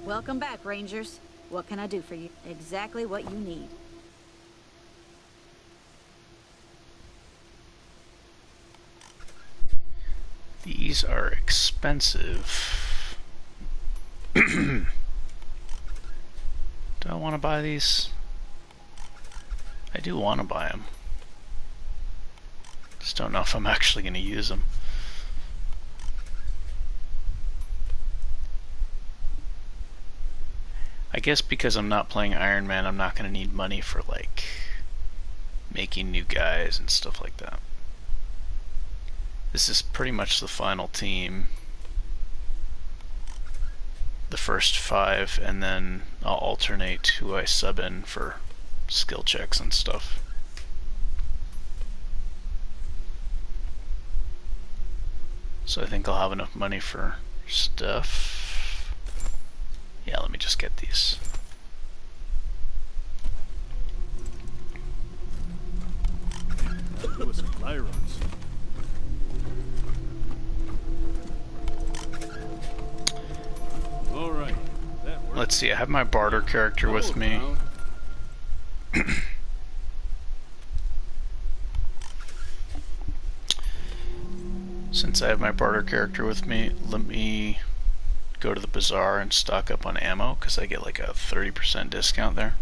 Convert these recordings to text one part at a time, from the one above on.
Welcome back, Rangers. What can I do for you? Exactly what you need. These are expensive. Do I want to buy these? I do want to buy them. Just don't know if I'm actually going to use them. I guess because I'm not playing Ironman, I'm not going to need money for like making new guys and stuff like that. This is pretty much the final team. The first 5, and then I'll alternate who I sub in for skill checks and stuff. So I think I'll have enough money for stuff. Yeah, let me just get these. Do some fly runs. All right. Let's see, I have my barter character with me. Since I have my barter character with me, let me go to the bazaar and stock up on ammo, because I get like a 30% discount there.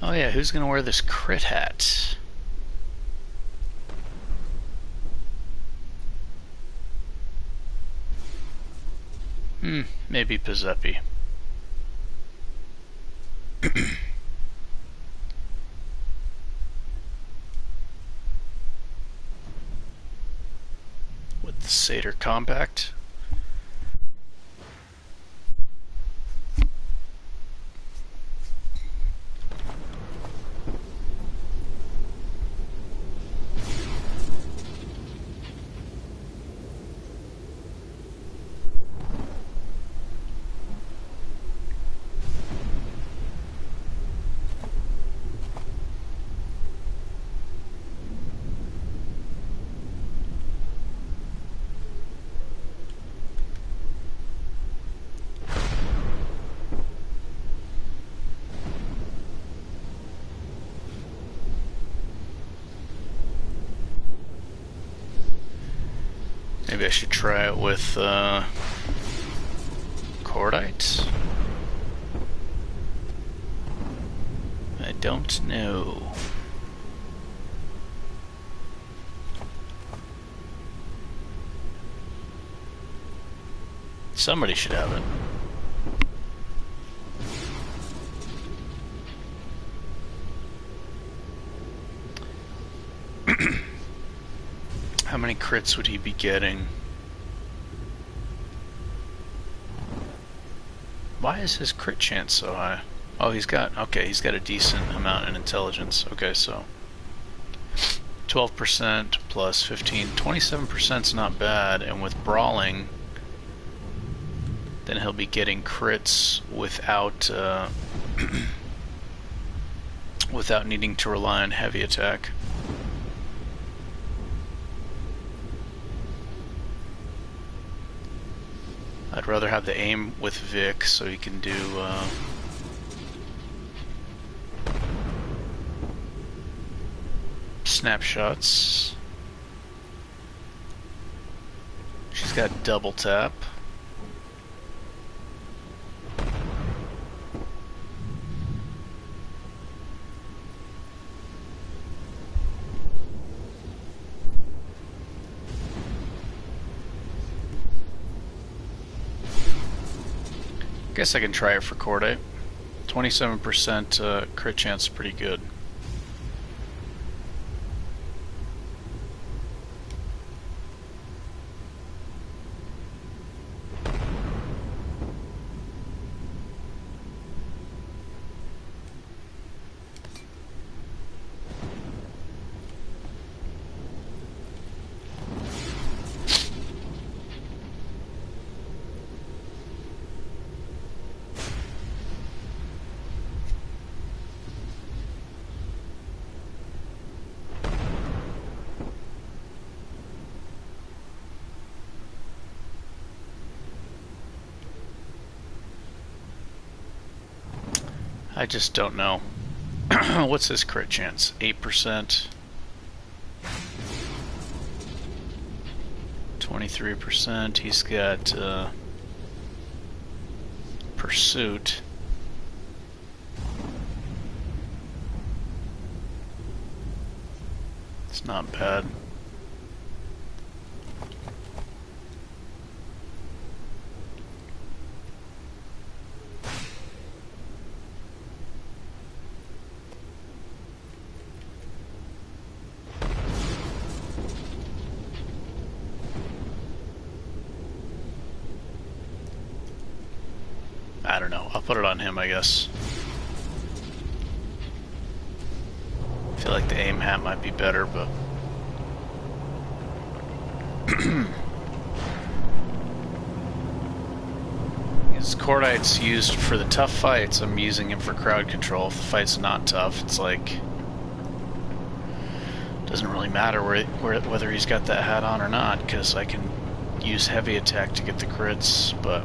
Oh yeah, who's gonna wear this crit hat? Maybe Pizzepi. With the Satyr Compact. Maybe I should try it with Cordite? I don't know. Somebody should have it. How many crits would he be getting? Why is his crit chance so high? Oh, he's got a decent amount in intelligence. Okay, so 12% plus 15, 27% is not bad, and with brawling, then he'll be getting crits without without needing to rely on heavy attack. I'd rather have the aim with Vic so he can do snapshots. She's got double tap. Guess I can try it for Cordite. 27% crit chance is pretty good. I just don't know. What's his crit chance? 8%. 23%. He's got pursuit. It's not bad. I don't know. I'll put it on him, I guess. I feel like the aim hat might be better, but... His Cordite's used for the tough fights. I'm using him for crowd control. If the fight's not tough, it's like... doesn't really matter whether he's got that hat on or not, because I can use heavy attack to get the crits, but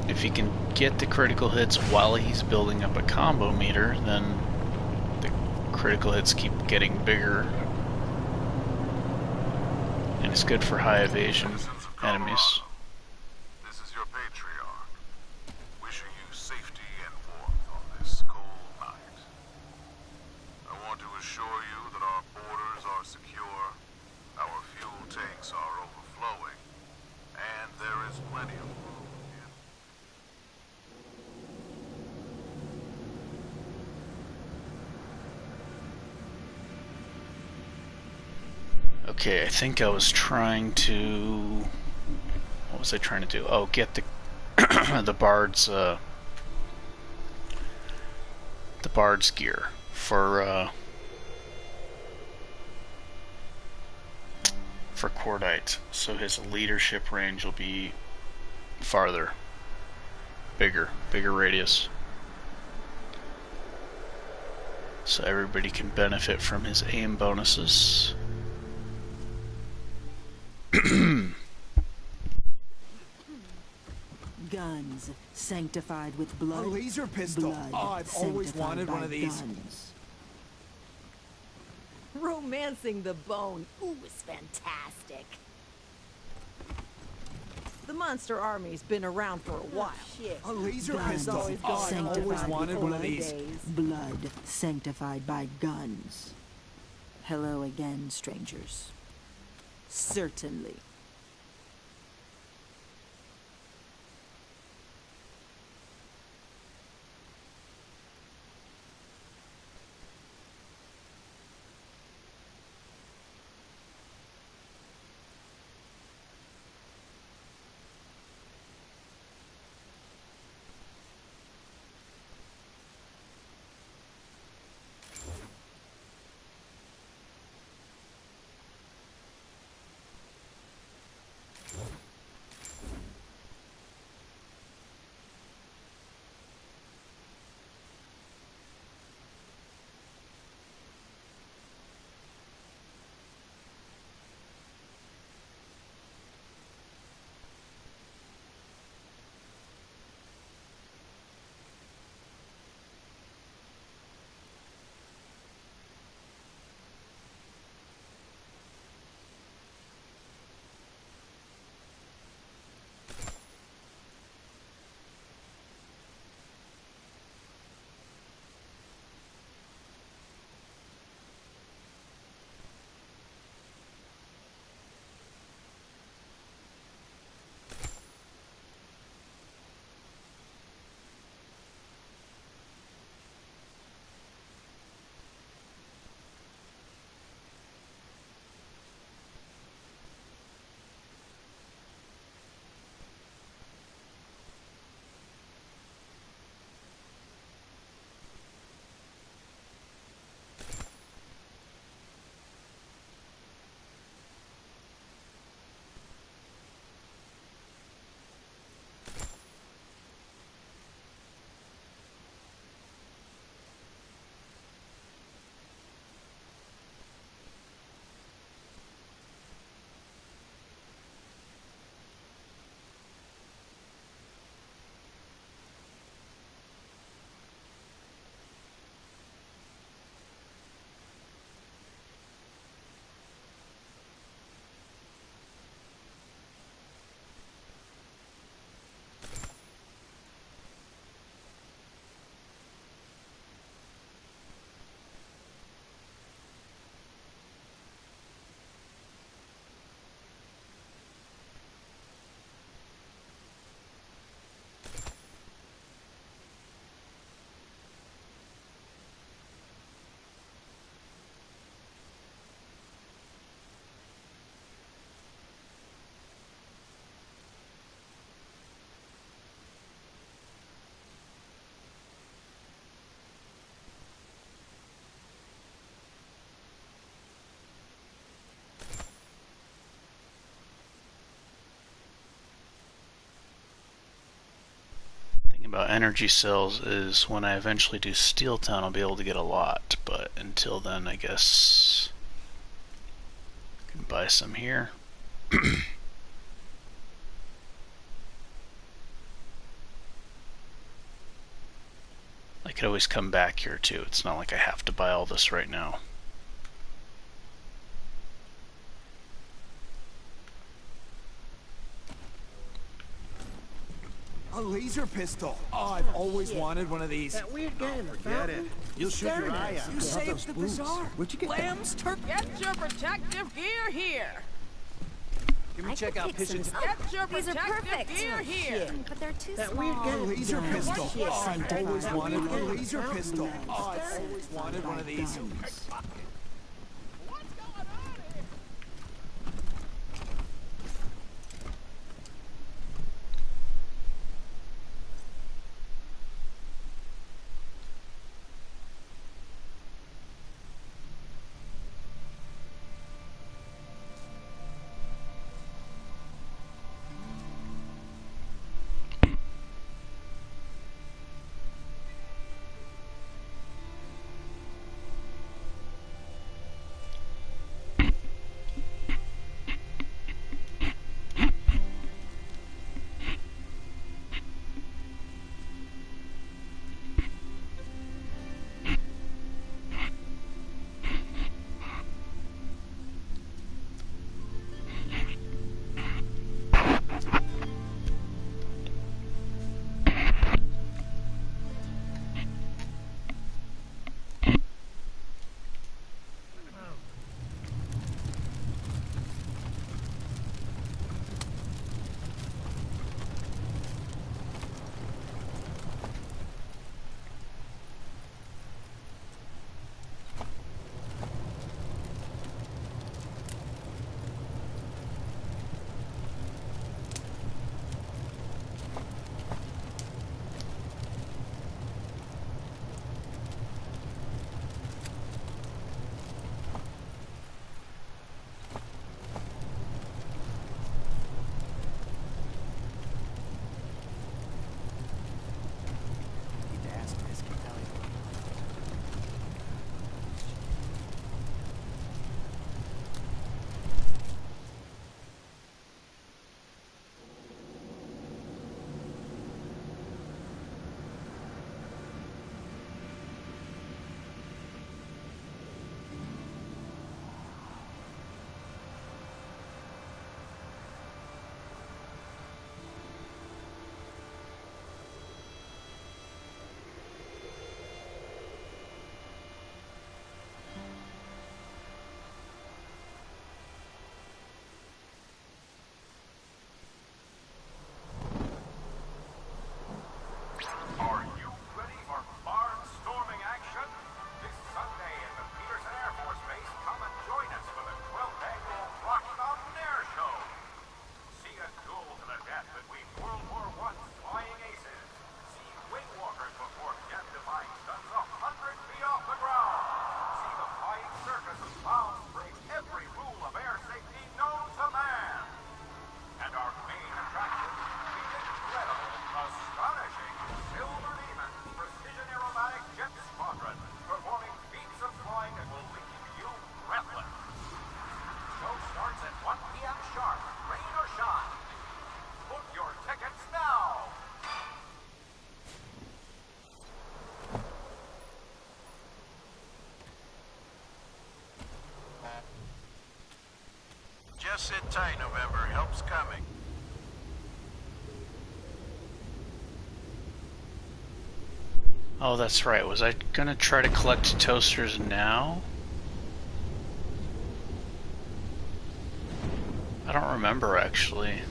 if he can get the critical hits while he's building up a combo meter, then the critical hits keep getting bigger, and it's good for high evasion enemies. This is your patriarch, wishing you safety and warmth on this cold night. I want to assure you that our borders are secure, our fuel tanks are overflowing, and there is plenty of room in... Okay, I think I was trying to... What was I trying to do? Oh, get the the bard's gear for Cordite, so his leadership range will be farther, bigger radius, so everybody can benefit from his aim bonuses. Guns sanctified with blood. A laser pistol. Blood Oh, I've always sanctified wanted one by of these. Guns. Romancing the bone. Ooh, is fantastic. The monster army's been around for a while. Shit. A laser Guns pistol. Oh, I've always sanctified wanted with one of blood. these. Blood sanctified by guns. Hello again, strangers. Certainly. about energy cells is when I eventually do Steel Town, I'll be able to get a lot. But until then, I guess I can buy some here. I could always come back here too. It's not like I have to buy all this right now. A laser pistol. Oh, I've always wanted one of these. That weird guy in the Forget fountain? it. You'll shoot your eye out. You You saved saved the the bazaar. Where'd you get Lambs, turkey. Get your protective gear here. Give me check out Pigeon's. Get your These are protective perfect. gear here. But they're too That small. weird guy A in the laser fountain. pistol. Shit. Oh, I've always That wanted weird a guy in the laser fountain. pistol. Oh, I've always wanted one of these. Are you ready for barnstorming action? This Sunday at the Peterson Air Force Base, come and join us for the 12th annual Rocky Mountain Air Show. See a duel to the death between World War I's flying aces. See wing walkers perform death-defying stunts 100 feet off the ground. See the flying circus of clowns break every rule of air safety known to man. And our main attraction, the incredible, astonishing Silver Demon Precision Aerobatic Jet Squadron, performing feats of flying that will leave you breathless. Show starts at 1 p.m. sharp, rain or shine. Book your tickets now. Just sit tight, November. Help's coming. Oh, that's right. Was I gonna try to collect toasters now? I don't remember actually.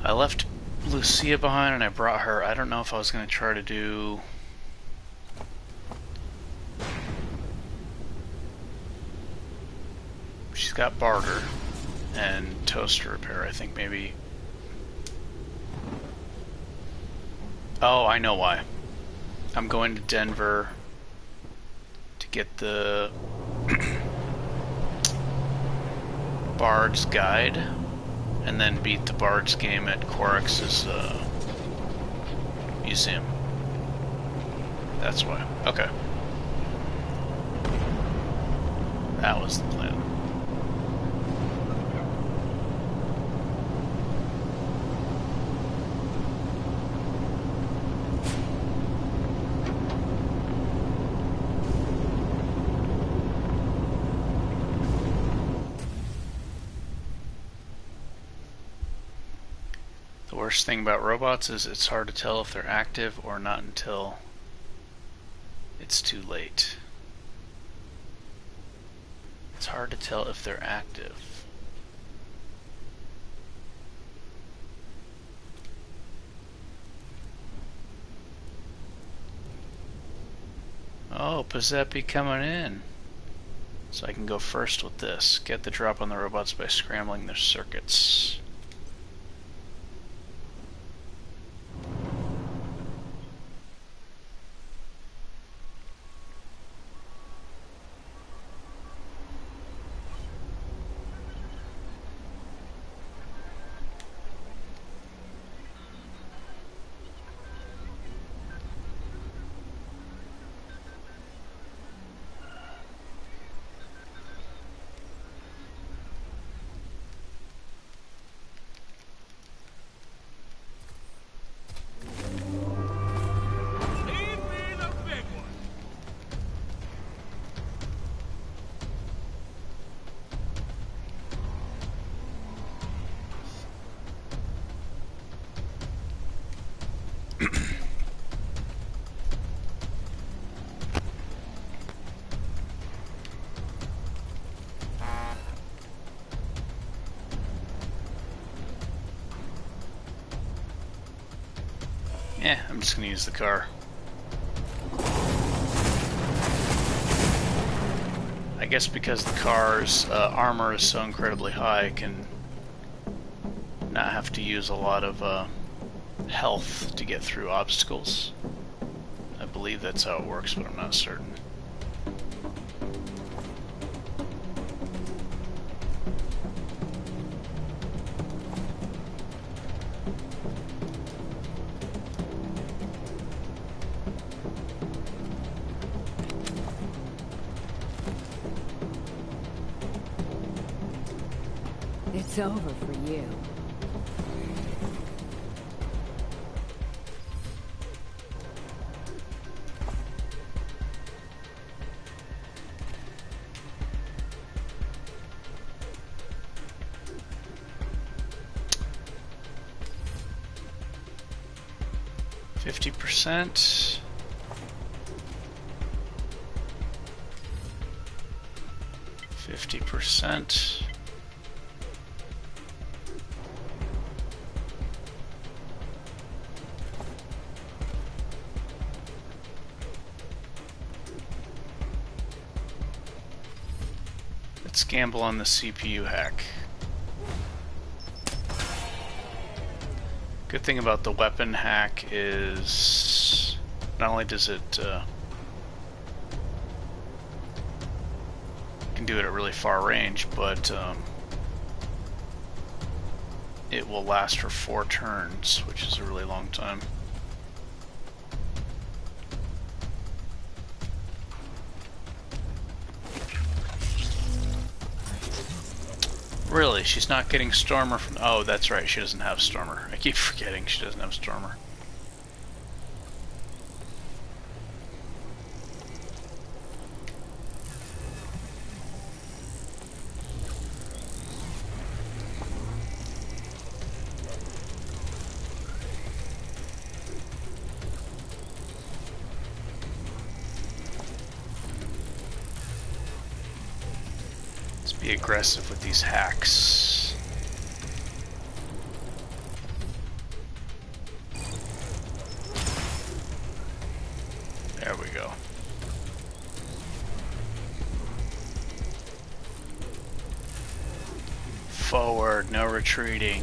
I left Lucia behind and I brought her. I don't know if I was gonna try to do... She's got barter and toaster repair, I think maybe. Oh, I know why. I'm going to Denver to get the Bard's Guide, and then beat the Bard's game at Quorix's museum. That's why. Okay. That was the plan. The worst thing about robots is it's hard to tell if they're active or not until it's too late. It's hard to tell if they're active. Oh, Pazzepi coming in. So I can go first with this. Get the drop on the robots by scrambling their circuits. Yeah, I'm just gonna use the car. I guess because the car's armor is so incredibly high, I can not have to use a lot of health to get through obstacles. I believe that's how it works, but I'm not certain. It's over for you. %. 50%. Let's gamble on the CPU hack. Good thing about the weapon hack is not only does it can do it at really far range, but it will last for 4 turns, which is a really long time. Really? She's not getting Stormer from... Oh, that's right, she doesn't have Stormer. I keep forgetting she doesn't have Stormer. Be aggressive with these hacks. There we go. Forward, no retreating.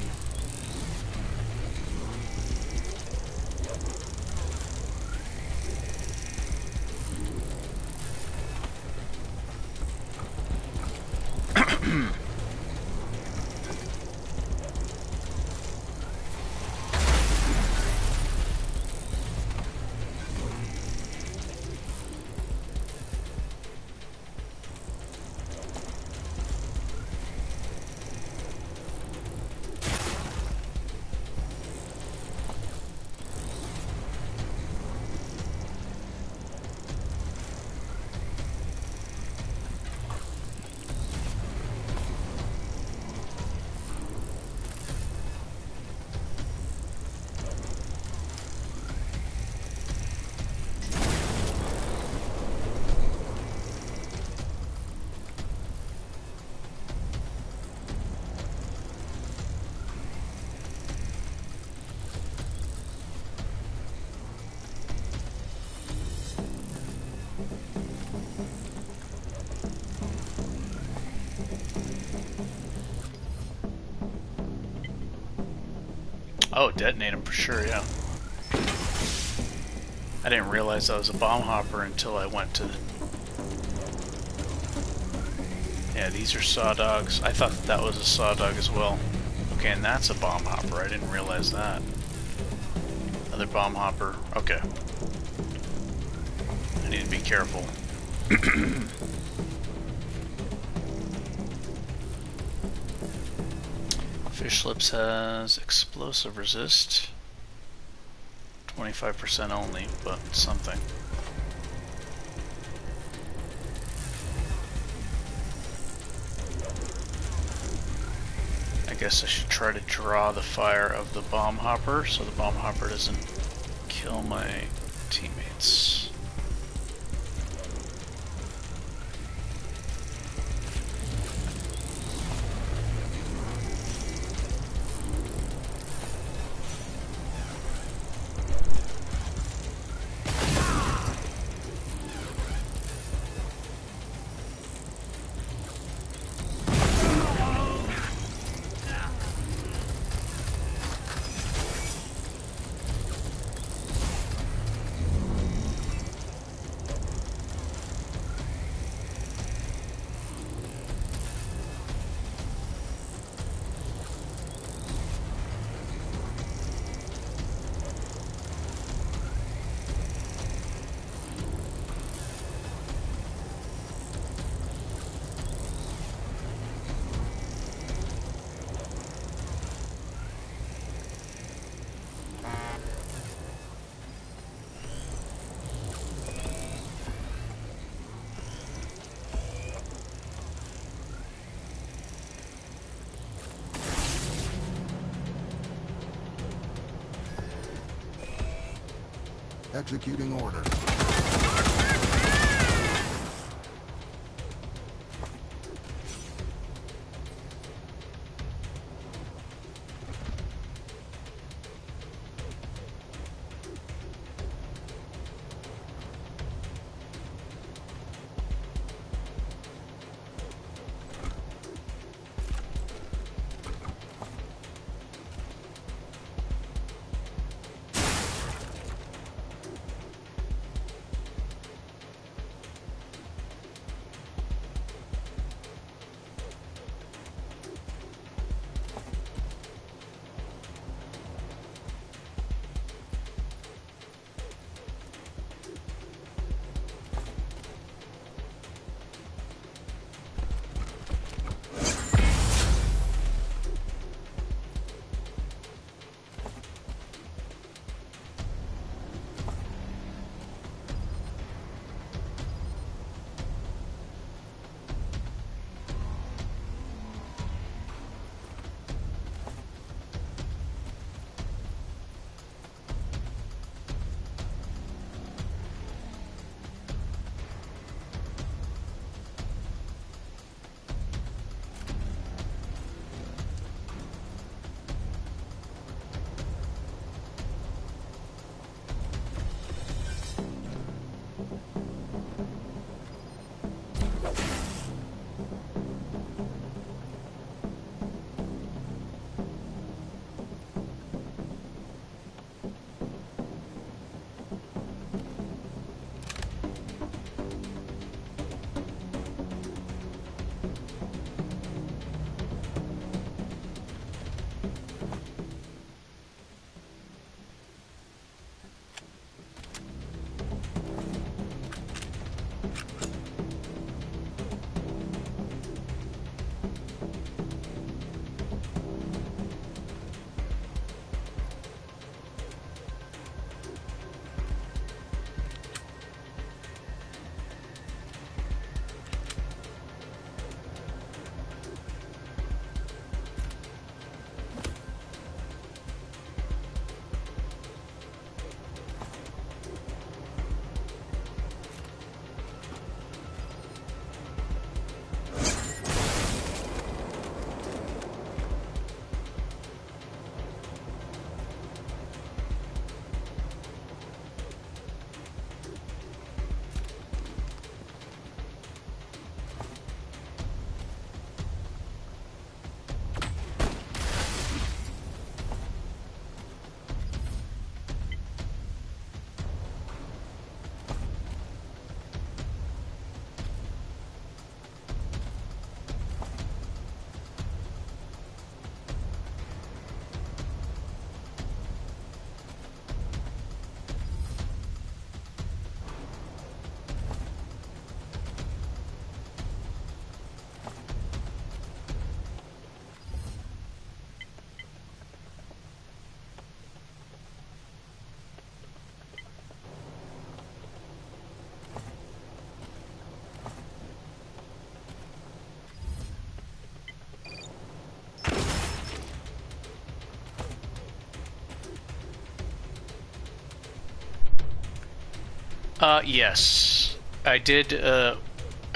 Oh, detonate him for sure, yeah. I didn't realize that was a bomb hopper until I went to the... Yeah, these are saw dogs. I thought that was a saw dog as well. Okay, and that's a bomb hopper. I didn't realize that. Another bomb hopper. Okay. I need to be careful. Fish Lips has explosive resist. 25% only, but something. I guess I should try to draw the fire of the bomb hopper so the bomb hopper doesn't kill my teammates. Executing order. Yes. I did a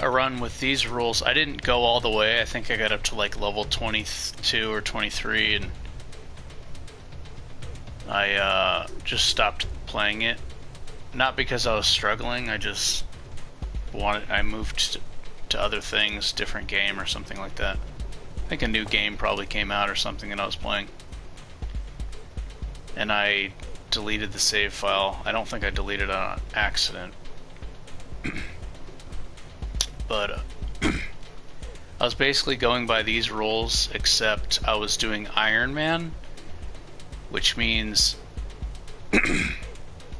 run with these rules. I didn't go all the way. I think I got up to like level 22 or 23 and I just stopped playing it. Not because I was struggling, I moved to other things, different game or something like that. I think a new game probably came out or something that I was playing. And I deleted the save file. I don't think I deleted it on accident. But I was basically going by these rules, except I was doing Ironman, which means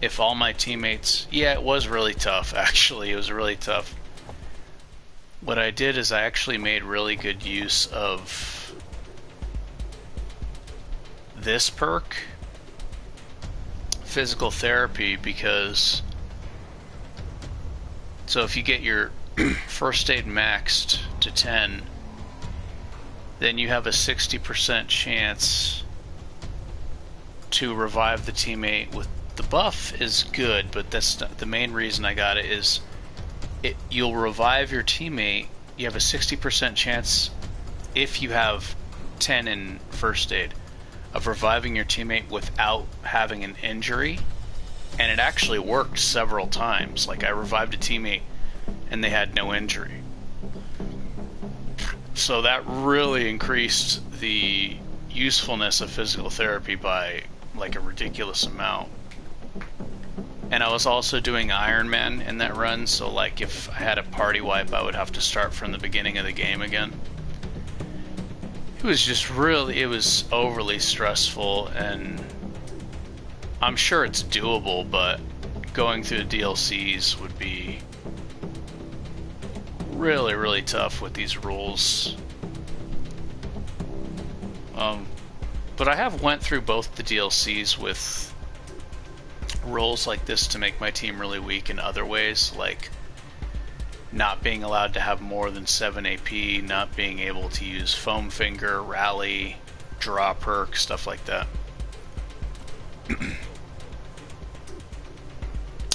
if all my teammates... Yeah, it was really tough, actually. It was really tough. What I did is I actually made really good use of this perk, physical therapy, because... So if you get your first aid maxed to 10, then you have a 60% chance to revive the teammate with the buff is good, but that's not, the main reason I got it is you'll revive your teammate. You have a 60% chance if you have 10 in first aid of reviving your teammate without having an injury, and it actually worked several times. Like I revived a teammate and they had no injury. So that really increased the usefulness of physical therapy by like a ridiculous amount. And I was also doing Ironman in that run, so like if I had a party wipe, I would have to start from the beginning of the game again. It was just really, it was overly stressful, and I'm sure it's doable, but going through the DLCs would be really, really tough with these rules. But I have went through both the DLCs with rules like this to make my team really weak in other ways, like not being allowed to have more than 7 AP, not being able to use Foam Finger, Rally, Draw Perk, stuff like that.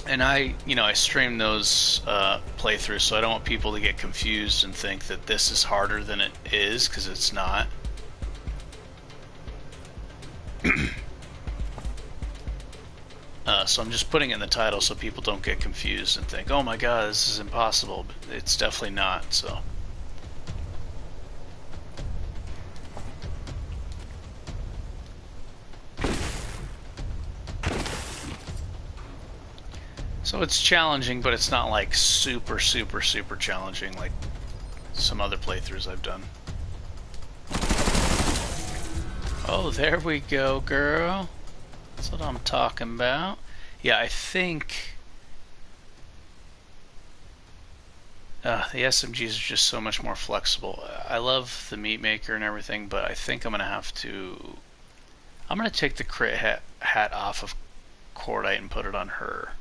And I stream those playthroughs, so I don't want people to get confused and think that this is harder than it is, because it's not. So I'm just putting it in the title so people don't get confused and think, oh my god, this is impossible. But it's definitely not, so. So it's challenging, but it's not like super, super, super challenging like some other playthroughs I've done. Oh, there we go, girl. That's what I'm talking about. Yeah, I think the SMGs are just so much more flexible. I love the meat maker and everything, but I think I'm gonna take the crit hat off of Cordite and put it on her.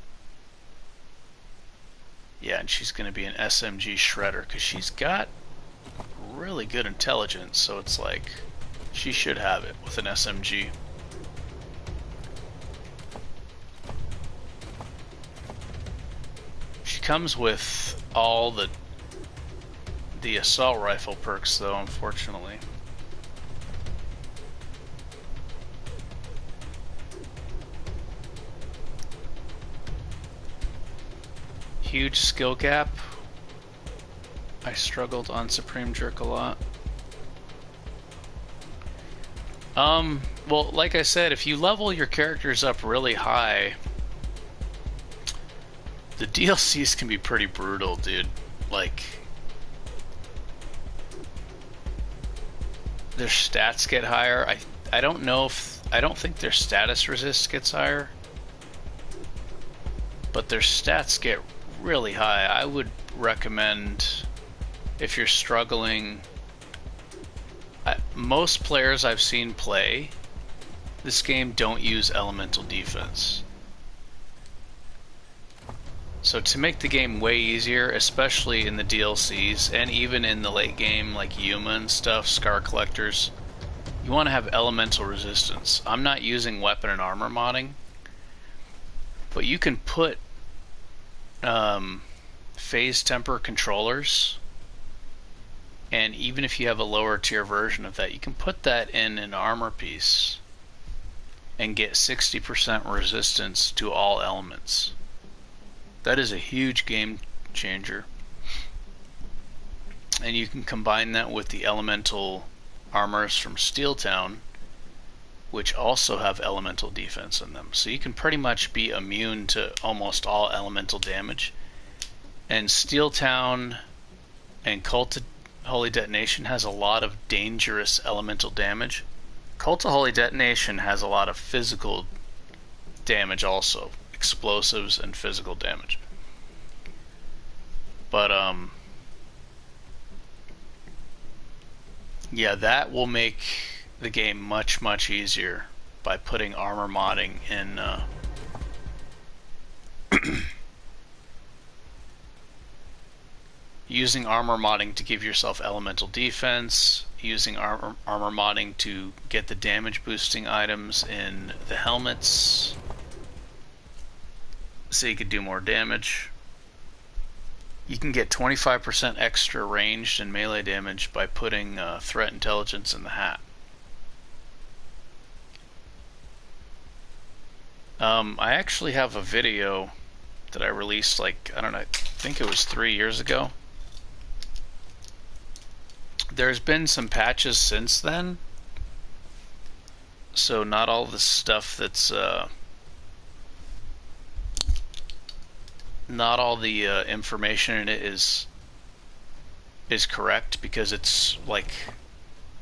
Yeah, and she's gonna be an SMG shredder because she's got really good intelligence, so it's like she should have it with an SMG. She comes with all the assault rifle perks though, unfortunately. Huge skill gap. I struggled on Supreme Jerk a lot. Well, like I said, if you level your characters up really high, the DLCs can be pretty brutal, dude. Like, their stats get higher. I don't know if, I don't think their status resist gets higher, but their stats get really high. I would recommend, if you're struggling, most players I've seen play this game don't use elemental defense. So to make the game way easier, especially in the DLCs and even in the late game like Yuma and stuff, Scar Collectors, you want to have elemental resistance. I'm not using weapon and armor modding, but you can put phase temper controllers, and even if you have a lower tier version of that, you can put that in an armor piece and get 60% resistance to all elements. That is a huge game changer. And you can combine that with the elemental armors from Steeltown, which also have elemental defense in them. So you can pretty much be immune to almost all elemental damage. And Steeltown and Cult of Holy Detonation has a lot of dangerous elemental damage. Cult of Holy Detonation has a lot of physical damage also. Explosives and physical damage. But, yeah, that will make the game much, much easier by putting armor modding in, using armor modding to give yourself elemental defense, using armor modding to get the damage boosting items in the helmets so you could do more damage. You can get 25% extra ranged and melee damage by putting threat intelligence in the hat. I actually have a video that I released, like, I don't know, I think it was 3 years ago. There's been some patches since then, so not all the stuff that's not all the information in it is correct, because it's like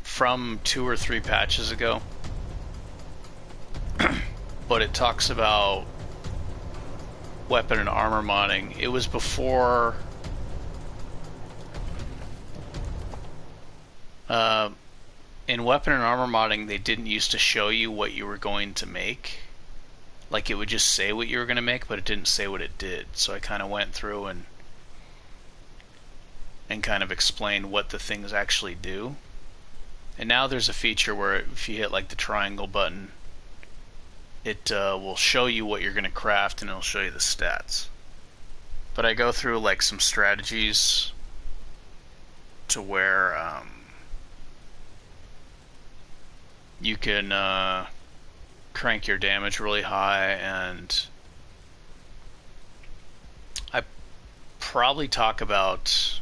from 2 or 3 patches ago. But it talks about weapon and armor modding. It was before in weapon and armor modding, they didn't used to show you what you were going to make. Like, it would just say what you were going to make, but it didn't say what it did. So I kind of went through and kind of explained what the things actually do. And now there's a feature where if you hit like the triangle button, it will show you what you're going to craft, and it'll show you the stats. But I go through like some strategies to where you can crank your damage really high, and I probably talk about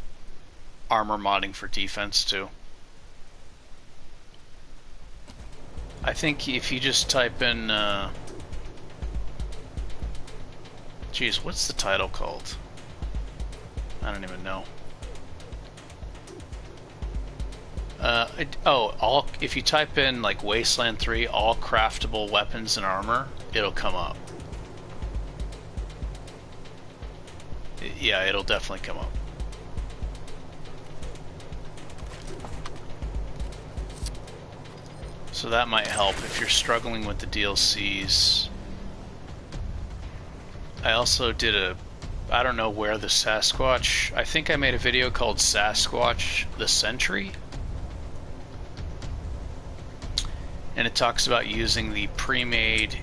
armor modding for defense too. I think if you just type in geez, what's the title called? I don't even know. If you type in like Wasteland 3, all craftable weapons and armor, it'll come up. Yeah, it'll definitely come up. So that might help if you're struggling with the DLCs. I also did I don't know where the Sasquatch, I think I made a video called Sasquatch the Sentry. And it talks about using the pre-made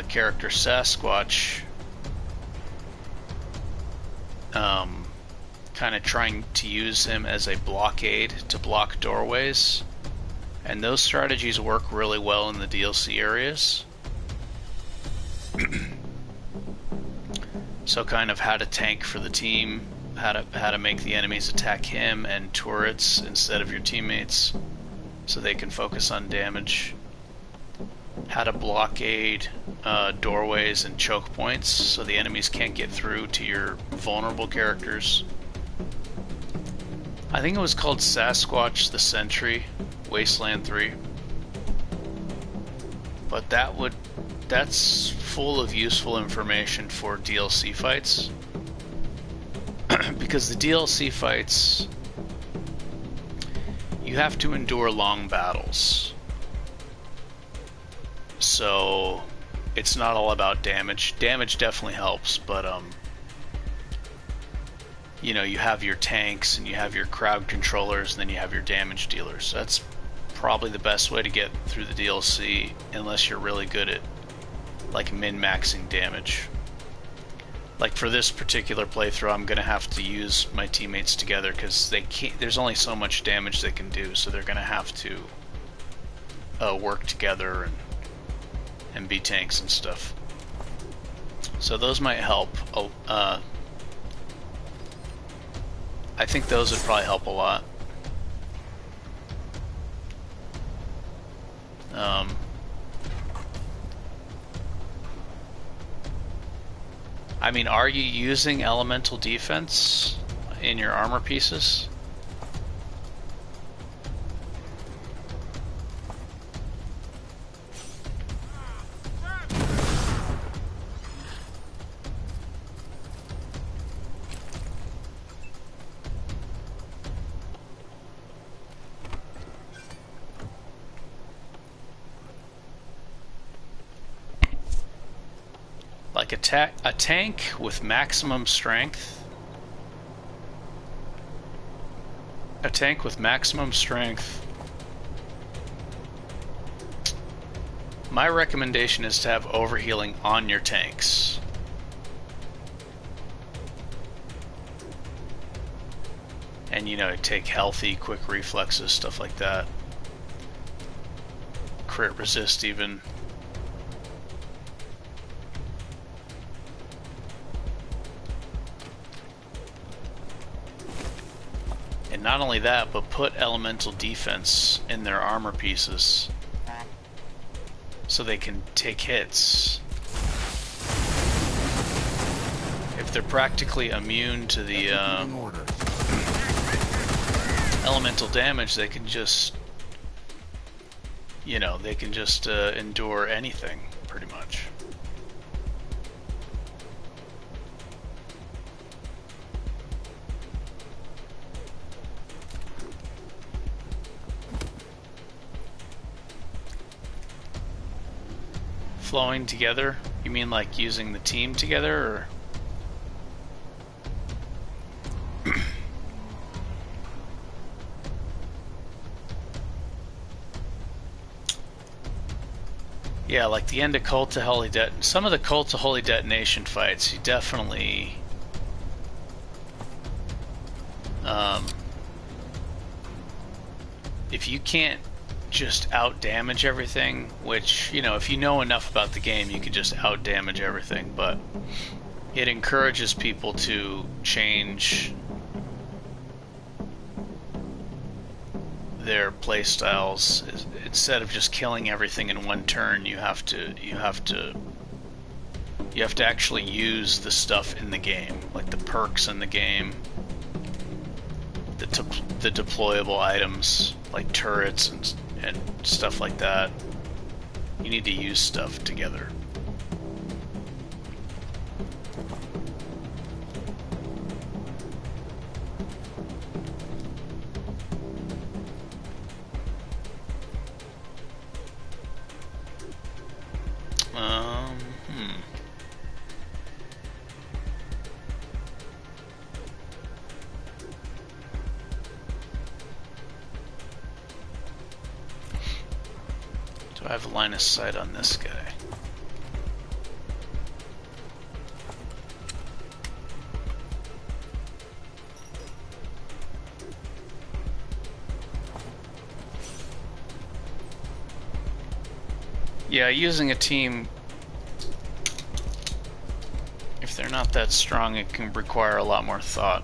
character Sasquatch, kind of trying to use him as a blockade to block doorways. And those strategies work really well in the DLC areas. So kind of how to tank for the team, how to make the enemies attack him and turrets instead of your teammates, so they can focus on damage. How to blockade doorways and choke points so the enemies can't get through to your vulnerable characters. I think it was called Sasquatch the Sentry, Wasteland 3. But that's full of useful information for DLC fights. Because the DLC fights, you have to endure long battles. So it's not all about damage. Damage definitely helps, but you know, you have your tanks and you have your crowd controllers, and then you have your damage dealers. That's probably the best way to get through the DLC, unless you're really good at like min-maxing damage. Like for this particular playthrough, I'm gonna have to use my teammates together because they can't. There's only so much damage they can do, so they're gonna have to work together and be tanks and stuff. So those might help. I think those would probably help a lot. I mean, are you using elemental defense in your armor pieces? Like a tank with maximum strength. A tank with maximum strength. My recommendation is to have overhealing on your tanks. And you know, take healthy, quick reflexes, stuff like that. Crit resist even. And not only that, but put elemental defense in their armor pieces so they can take hits. If they're practically immune to the elemental damage, they can just, you know, they can just endure anything, pretty much. Flowing together? You mean like using the team together, or? Yeah, like the end of Cult to Holy some of the Cult to Holy Detonation fights, you definitely if you can't just out damage everything, which, you know, if you know enough about the game, you can just out damage everything, but it encourages people to change their playstyles. Instead of just killing everything in one turn, you have to actually use the stuff in the game, like the perks in the game, the deployable items like turrets and stuff like that. You need to use stuff together. Do I have line of sight on this guy? Yeah, using a team, if they're not that strong, it can require a lot more thought.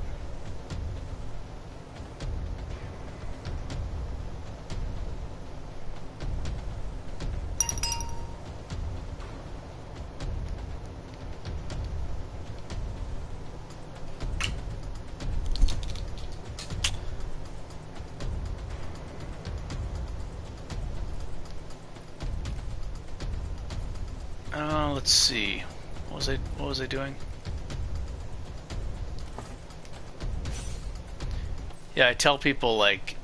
Let's see. What was I doing? Yeah, I tell people, like,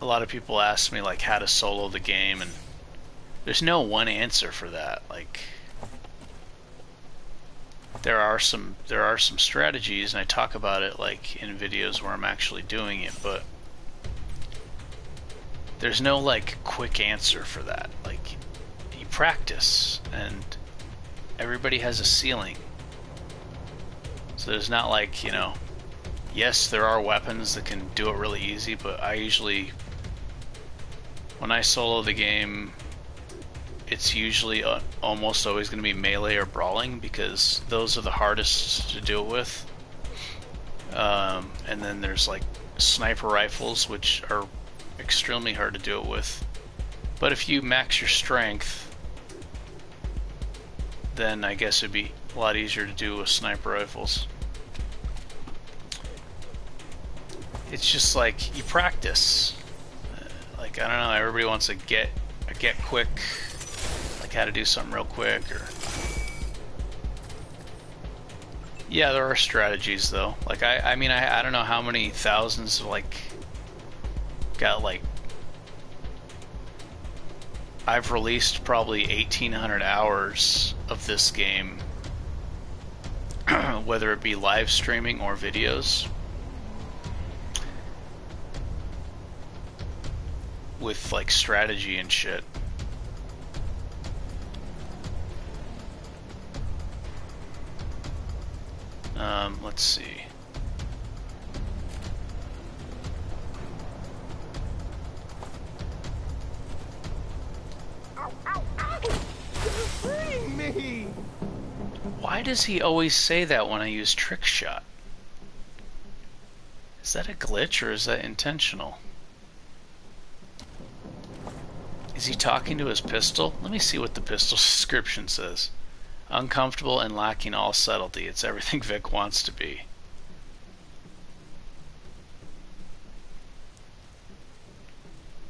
a lot of people ask me like how to solo the game, and there's no one answer for that. Like, there are some strategies, and I talk about it like in videos where I'm actually doing it, but there's no like quick answer for that. Like, you practice, and everybody has a ceiling. So there's not like, you know, yes, there are weapons that can do it really easy, but I usually, when I solo the game, it's usually almost always going to be melee or brawling, because those are the hardest to deal with. And then there's like sniper rifles, which are extremely hard to deal with. But if you max your strength, then I guess it'd be a lot easier to do with sniper rifles. It's just like you practice. Like, I don't know, everybody wants to get quick, like how to do something real quick, or yeah, there are strategies though. Like I mean I don't know how many thousands of like got like I've released probably 1,800 hours of this game, whether it be live streaming or videos, with like strategy and shit. Let's see. Freeing me! Why does he always say that when I use trick shot? Is that a glitch or is that intentional? Is he talking to his pistol? Let me see what the pistol description says. Uncomfortable and lacking all subtlety. It's everything Vic wants to be.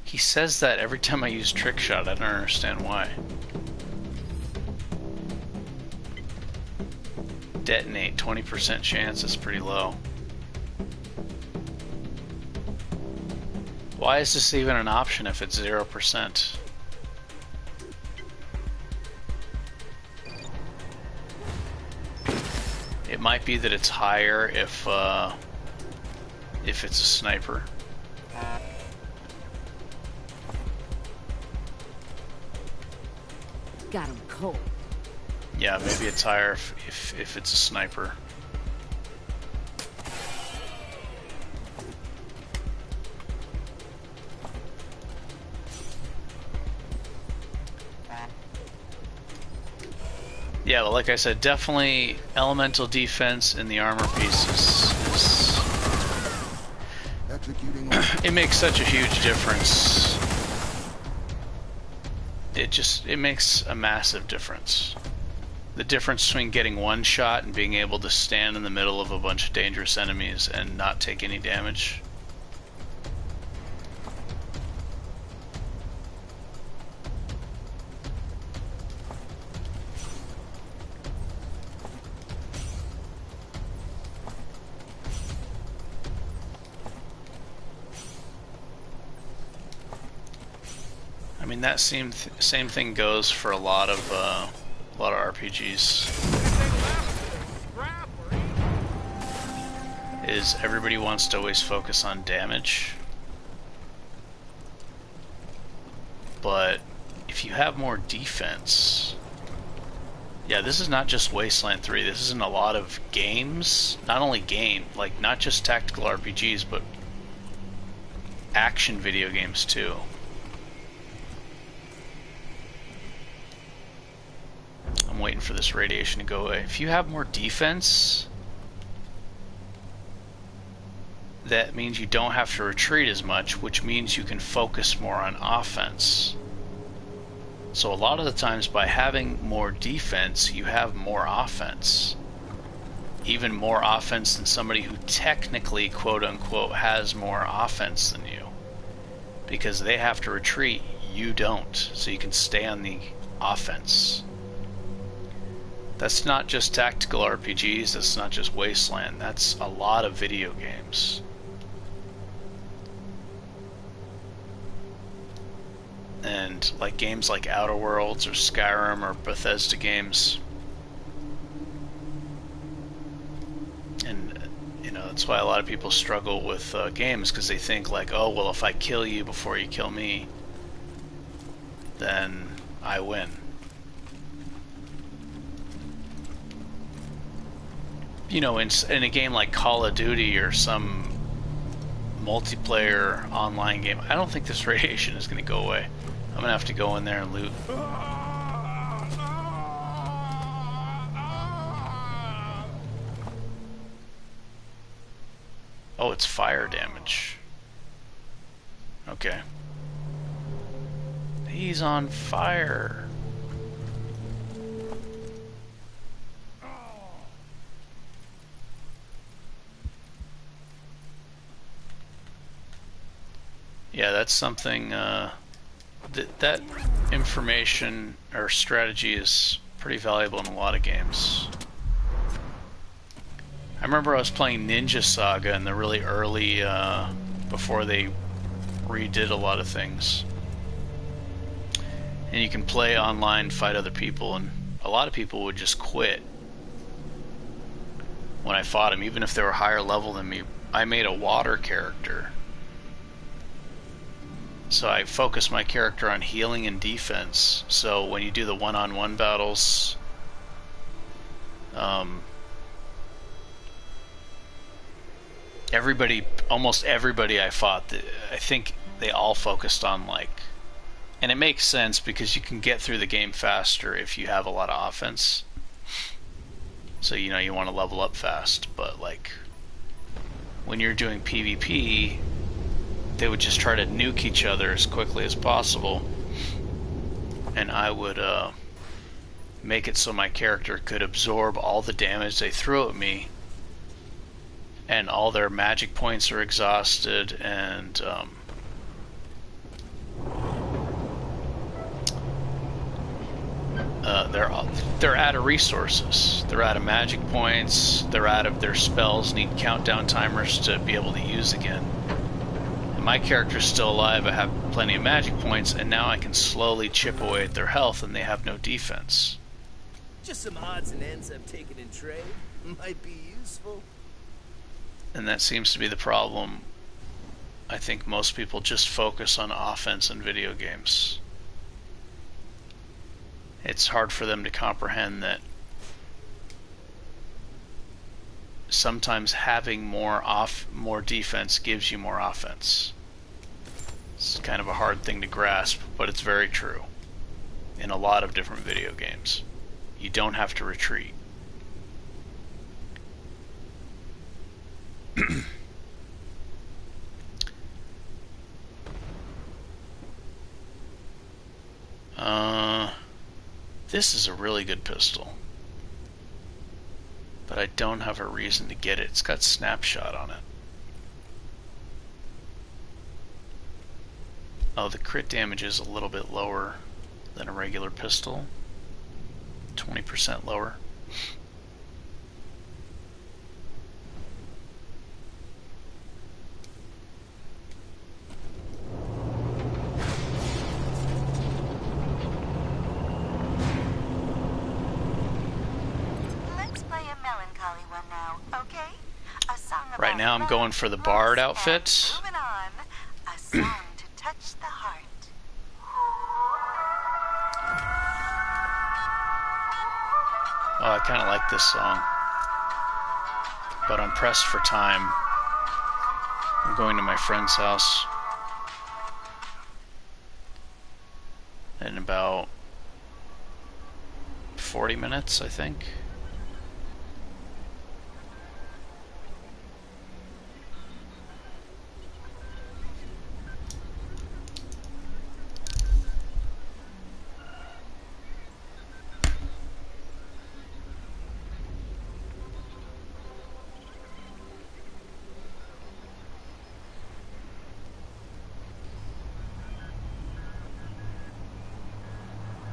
He says that every time I use trick shot. I don't understand why. Detonate, 20% chance is pretty low. Why is this even an option if it's 0%? It might be that it's higher if it's a sniper. Got him cold. Yeah, maybe it's higher if it's a sniper. Yeah, but like I said, definitely elemental defense in the armor pieces is it makes such a huge difference. It makes a massive difference. The difference between getting one shot and being able to stand in the middle of a bunch of dangerous enemies and not take any damage. I mean, that same thing goes for a lot of RPGs. Is everybody wants to always focus on damage, but if you have more defense, yeah, this is not just Wasteland 3. This is in a lot of games. Not only like not just tactical RPGs, but action video games too. I'm waiting for this radiation to go away. If you have more defense, that means you don't have to retreat as much, which means you can focus more on offense. So a lot of the times by having more defense, you have more offense. Even more offense than somebody who technically, quote unquote, has more offense than you. Because they have to retreat, you don't. So you can stay on the offense. That's not just tactical RPGs, that's not just Wasteland, that's a lot of video games. And like games like Outer Worlds or Skyrim or Bethesda games. And you know, that's why a lot of people struggle with games, because they think like, oh well, if I kill you before you kill me, then I win. you know, in a game like Call of Duty or some multiplayer online game, I don't think this radiation is going to go away. I'm going to have to go in there and loot. Oh, it's fire damage. Okay. He's on fire. Yeah, that's something, that information or strategy is pretty valuable in a lot of games. I remember I was playing Ninja Saga in the really early, before they redid a lot of things. And you can play online, fight other people, and a lot of people would just quit when I fought them, even if they were higher level than me. I made a water character. So I focus my character on healing and defense. So when you do the one-on-one battles, almost everybody I fought, I think they all focused on, like, and it makes sense because you can get through the game faster if you have a lot of offense. So, you know, you want to level up fast, but like when you're doing PvP, they would just try to nuke each other as quickly as possible, and I would make it so my character could absorb all the damage they throw at me, and all their magic points are exhausted, and they're out of resources. They're out of magic points. They're out of their spells. Need countdown timers to be able to use again. My character's still alive, I have plenty of magic points, and now I can slowly chip away at their health, and they have no defense. Just some odds and ends I've taken in trade. Might be useful. And that seems to be the problem. I think most people just focus on offense in video games. It's hard for them to comprehend that sometimes having more defense gives you more offense. It's kind of a hard thing to grasp, but it's very true in a lot of different video games. You don't have to retreat. This is a really good pistol, but I don't have a reason to get it. It's got snapshot on it. Oh, the crit damage is a little bit lower than a regular pistol. 20% lower. Right now I'm going for the bard outfit. Moving on, a song to touch the heart. Oh, I kind of like this song, but I'm pressed for time. I'm going to my friend's house in about 40 minutes, I think.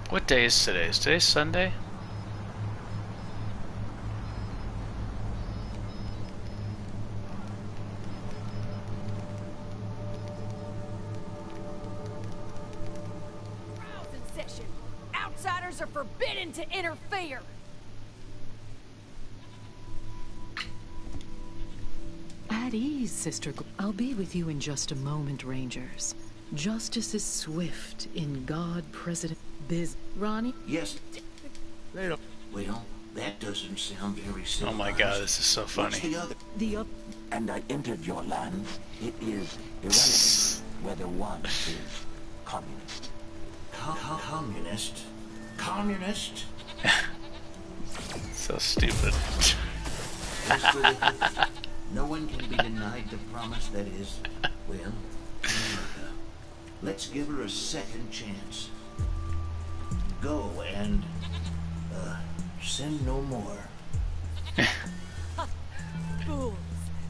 What day is today? Is today Sunday? Trials in session. Outsiders are forbidden to interfere. At ease, Sister. I'll be with you in just a moment, Rangers. Justice is swift in God, President Biz. Ronnie? Yes. They don't. We don't. That doesn't sound very civilized. Oh my god, this is so funny. What's the other? And I entered your land. It is irrelevant whether one is communist. Communist? Communist? So stupid. No one can be denied the promise that is, well, America. Let's give her a second chance. Go and, send no more. Fools!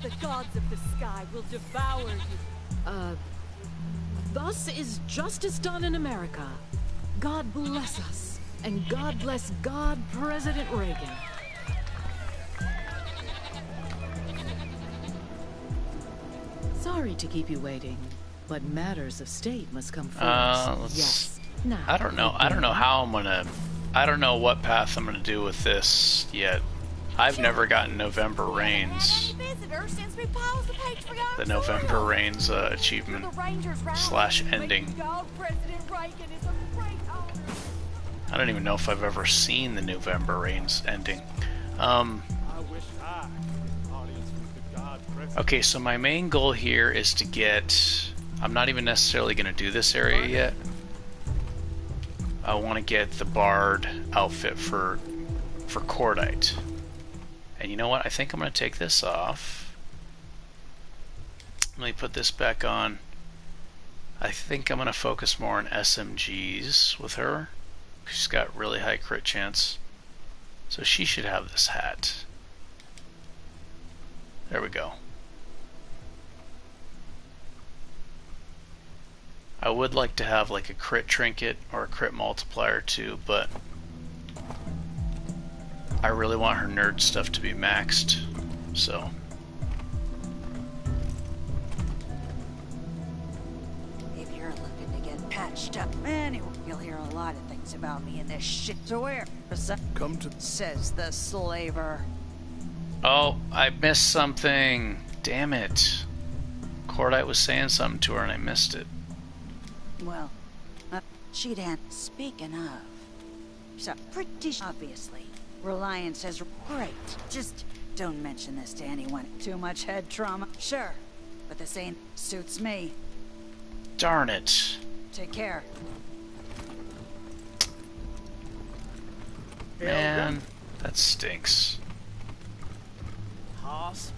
The gods of the sky will devour you. Thus is justice done in America. God bless us. And God bless God, President Reagan. Sorry to keep you waiting, but matters of state must come first. Yes. Now, I don't know how I'm gonna... I don't know what path I'm gonna do with this yet. I've never gotten November Rains. The November Rains achievement / ending. I don't even know if I've ever seen the November Rains ending. Okay, so my main goal here is to get... I'm not even necessarily going to do this area yet. I want to get the Bard outfit for Cordite. And you know what? I think I'm going to take this off. Let me put this back on. I think I'm going to focus more on SMGs with her. She's got really high crit chance. So she should have this hat. There we go. I would like to have like a crit trinket or a crit multiplier too, but I really want her nerd stuff to be maxed, so. If you're looking to get patched up, anyway, you'll hear a lot of things about me in this shit. So where? Come to... Says the slaver. Oh, I missed something. Damn it. Cordite was saying something to her and I missed it. Well, she'd answer. Speaking of, so pretty obviously, Reliance has great. Just don't mention this to anyone. Too much head trauma. Sure, but this ain't suits me. Darn it. Take care. Man, that stinks. Hoss.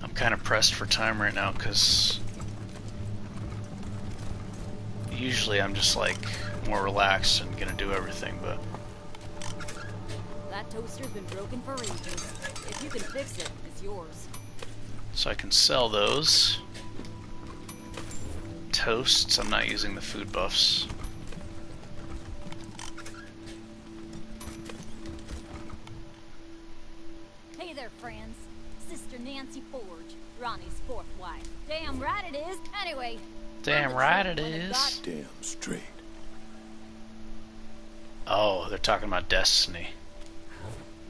I'm kind of pressed for time right now because usually I'm just like more relaxed and gonna do everything, but That toaster's been broken for ages. If you can fix it, it's yours. so I can sell those. Toasts, I'm not using the food buffs. Hey there, friends. Sister Nancy Forge, Ronnie's fourth wife. Damn right it is. Anyway. Damn right it is. Damn straight. Oh, they're talking about Destiny.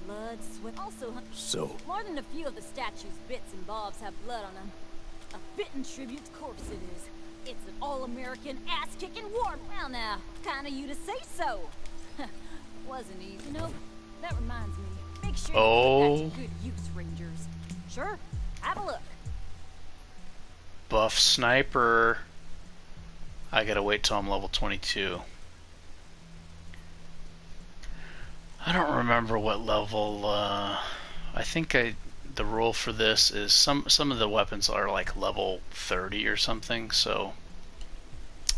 Blood, sweat. Also, So, more than a few of the statue's bits and bobs have blood on them. A fitting tribute, of course it is. It's an all-American ass-kicking war. Well now, kinda you to say so. Wasn't easy. You know, that reminds me. Make sure you put that to good use, Rangers. Sure, have a look. Buff sniper. I gotta wait till I'm level 22. I don't remember what level. I think the rule for this is some of the weapons are like level 30 or something. So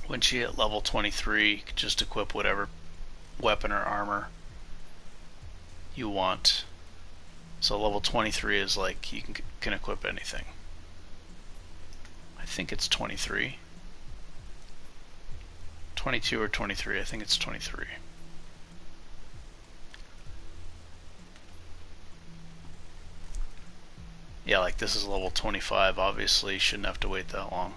when she hit level 23, you can just equip whatever weapon or armor you want. So level 23 is like you can equip anything. I think it's 23. 22 or 23, I think it's 23. Yeah, like this is level 25, obviously shouldn't have to wait that long.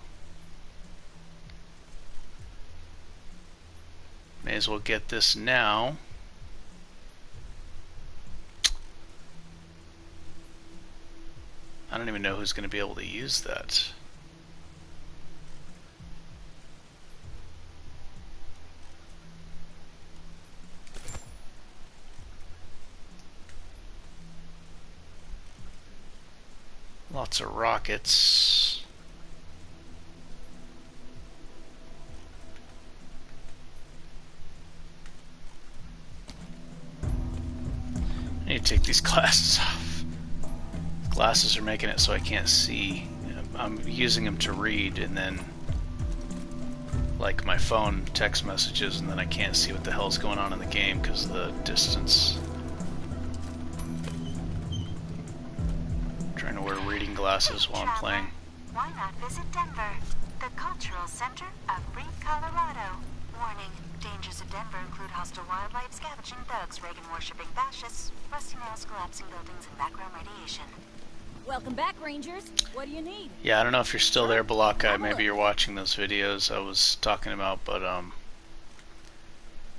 May as well get this now. I don't even know who's going to be able to use that. Lots of rockets. I need to take these glasses off. Glasses are making it so I can't see. I'm using them to read, and then like my phone text messages, and then I can't see what the hell's going on in the game because of the distance. I'm trying to wear reading glasses while I'm playing. Why not visit Denver, the cultural center of free Colorado? Warning, dangers of Denver include hostile wildlife, scavenging thugs, Reagan-worshipping fascists, rusty nails, collapsing buildings, and background radiation. Welcome back, Rangers. What do you need? Yeah, I don't know if you're still there, Balakai. Maybe you're watching those videos I was talking about, but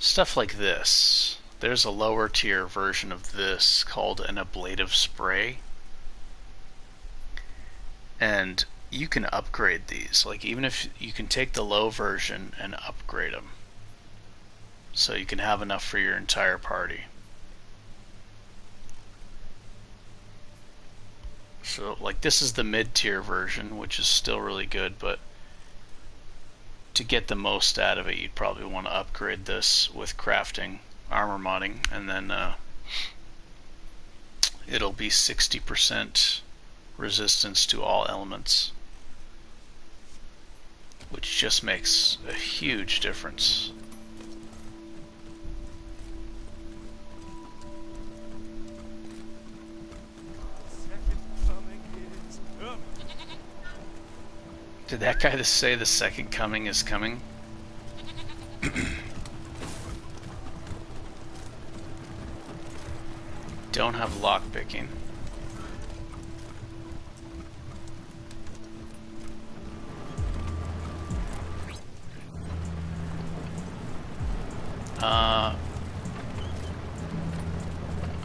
stuff like this. There's a lower tier version of this called an ablative spray, and you can upgrade these. Like, even if you can take the low version and upgrade them, so you can have enough for your entire party. So, like, this is the mid-tier version, which is still really good, but to get the most out of it, you'd probably want to upgrade this with crafting, armor modding, and then it'll be 60% resistance to all elements, which just makes a huge difference. Did that guy just say the second coming is coming? Don't have lockpicking.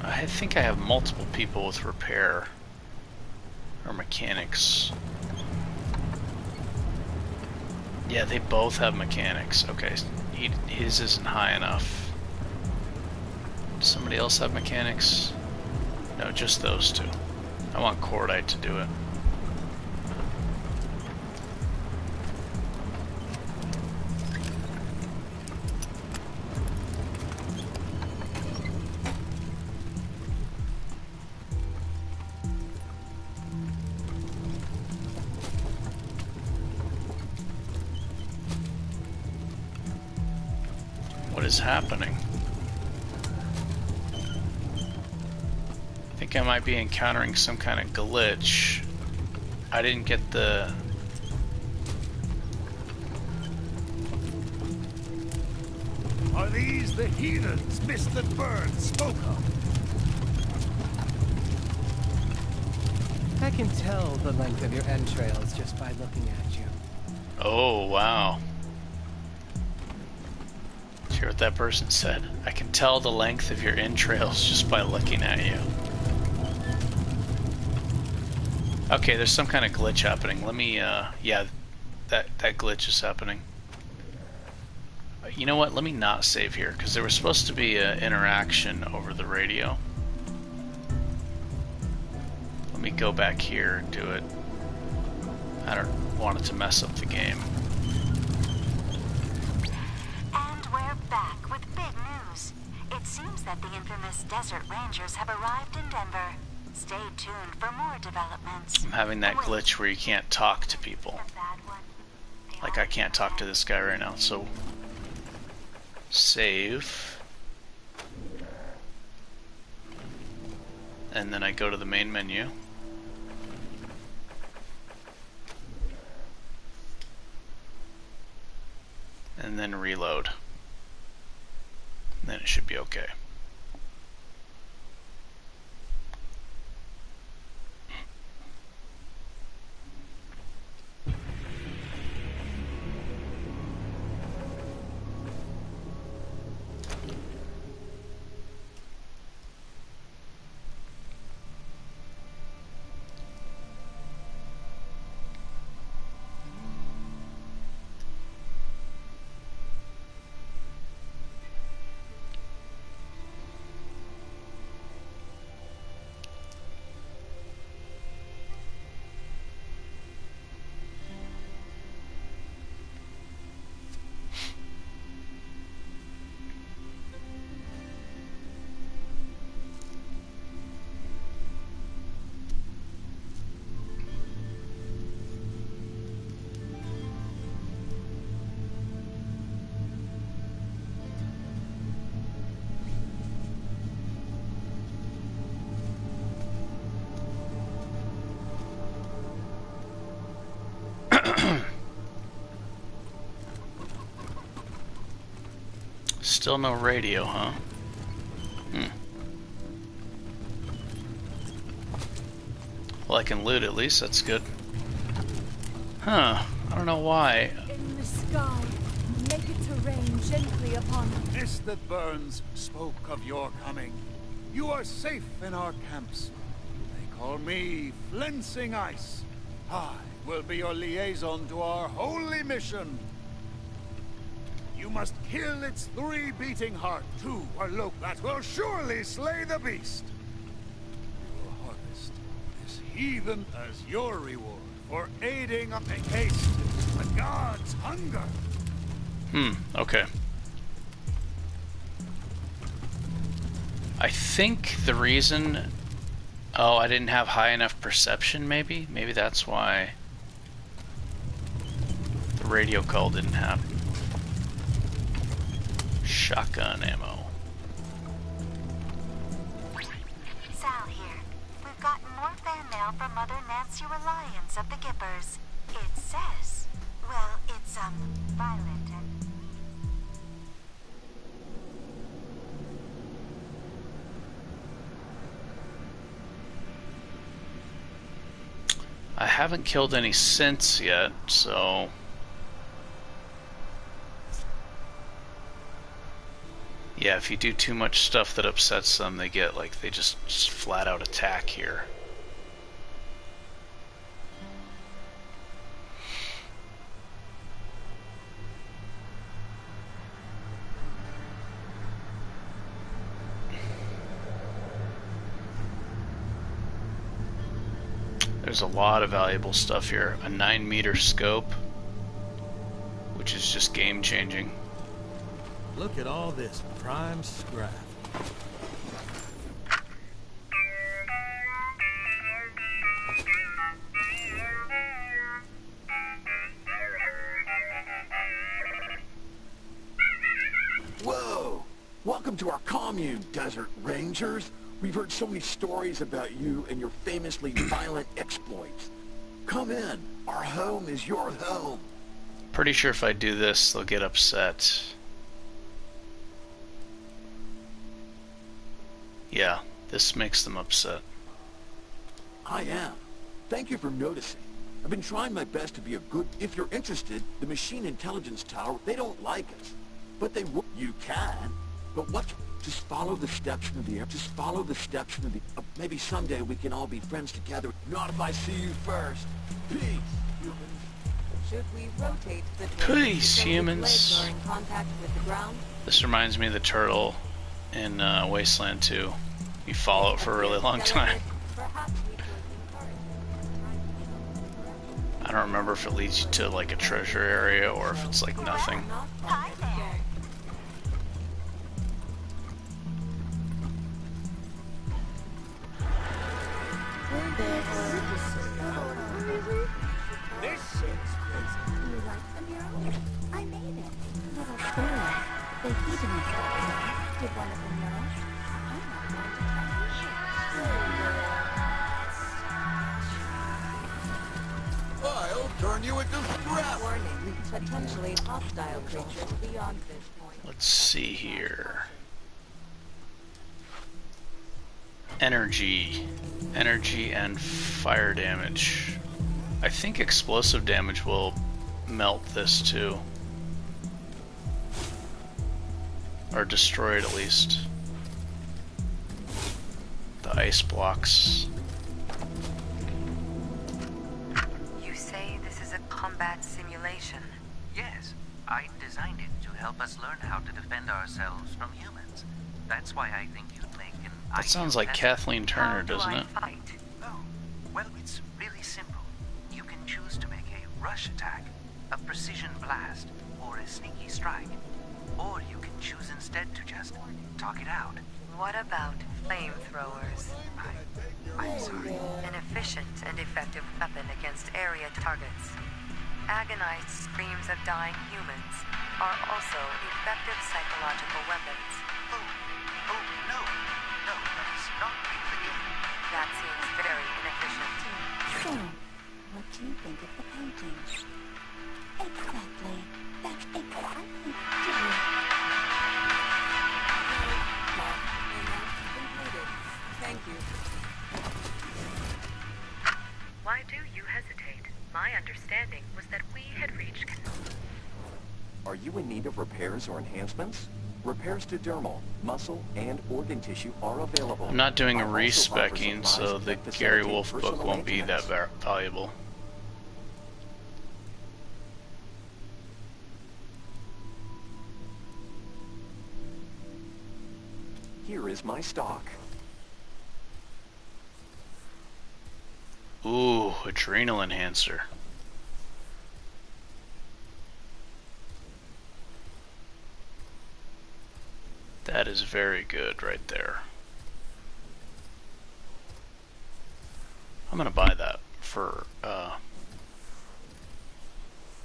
I think I have multiple people with repair or mechanics. Yeah, they both have mechanics. Okay, his isn't high enough. Does somebody else have mechanics? No, just those two. I want Cordite to do it. What is happening? I think I might be encountering some kind of glitch. I didn't get the... Are these the heathens Mr. Burns spoke of? I can tell the length of your entrails just by looking at you. Oh, wow. Did you hear what that person said? I can tell the length of your entrails just by looking at you. Okay, there's some kind of glitch happening. Let me, yeah, that glitch is happening. You know what? Let me not save here, because there was supposed to be an interaction over the radio. Let me go back here and do it. I don't want it to mess up the game. And we're back with big news. It seems that the infamous Desert Rangers have arrived in Denver. Stay tuned for more developments. I'm having that glitch where you can't talk to people. Like, I can't talk to this guy right now, so... Save. And then I go to the main menu. And then reload. And then it should be okay. Still no radio, huh? Well, I can loot at least, that's good. Huh, I don't know why. In the sky, make it to rain gently upon us. Mist that burns spoke of your coming. You are safe in our camps. They call me Flensing Ice. I will be your liaison to our holy mission. You must kill its 3 beating heart. 2 are low that will surely slay the beast. You will harvest this heathen as your reward for aiding up a haste the gods' hunger. Okay. I think the reason... Oh, I didn't have high enough perception, maybe? Maybe that's why the radio call didn't happen. Shotgun ammo. Sal here. We've gotten more fan mail from Mother Nancy Reliance of the Gippers. It says, well, it's, violent and... I haven't killed any synths yet, so... Yeah, if you do too much stuff that upsets them, they get, like, they just flat out attack here. There's a lot of valuable stuff here. A 9-meter scope, which is just game-changing. Look at all this prime scrap. Whoa! Welcome to our commune, Desert Rangers. We've heard so many stories about you and your famously violent exploits. Come in. Our home is your home. Pretty sure if I do this, they'll get upset. Yeah, this makes them upset. I am. Thank you for noticing. I've been trying my best to be a good... If you're interested, the Machine Intelligence Tower, they don't like us. But they will... You can. But what... Just follow the steps from the air. Just follow the steps from the... maybe someday we can all be friends together. Not if I see you first. Peace, humans. Should we rotate the... Peace, humans. Are in contact with the ground? This reminds me of the turtle in Wasteland 2. You follow it for a really long time. I don't remember if it leads you to like a treasure area or if it's like nothing. Hi there. This shit's You like the mural? I made it. Little squirrels. They feed me stuff. Did one of them know? I'm not going to I'll turn you into scrap. Warning, potentially hostile creatures beyond this point. Let's see here. Energy. Energy and fire damage. I think explosive damage will melt this too. Or destroy it at least. The ice blocks. You say this is a combat simulation? Yes. I designed it to help us learn how to defend ourselves from humans. That's why I think you'd make an That sounds like Kathleen Turner, doesn't it? Fight? Oh, well, it's really simple. You can choose to make a rush attack, a precision blast, or a sneaky strike. Or you can choose instead to just talk it out. What about flamethrowers? I'm sorry. An efficient and effective weapon against area targets. Agonized screams of dying humans are also effective psychological weapons. Oh, no. No, that's not really the game. That seems very inefficient. So, what do you think of the paintings? Exactly. That's exactly. My understanding was that we had reached... Are you in need of repairs or enhancements? Repairs to dermal, muscle, and organ tissue are available. I'm not doing a I also offer respecking, supplies so to the facilitate Gary Wolf personal book won't be that maintenance. valuable. Here is my stock. Ooh, adrenal enhancer. That is very good right there. I'm gonna buy that for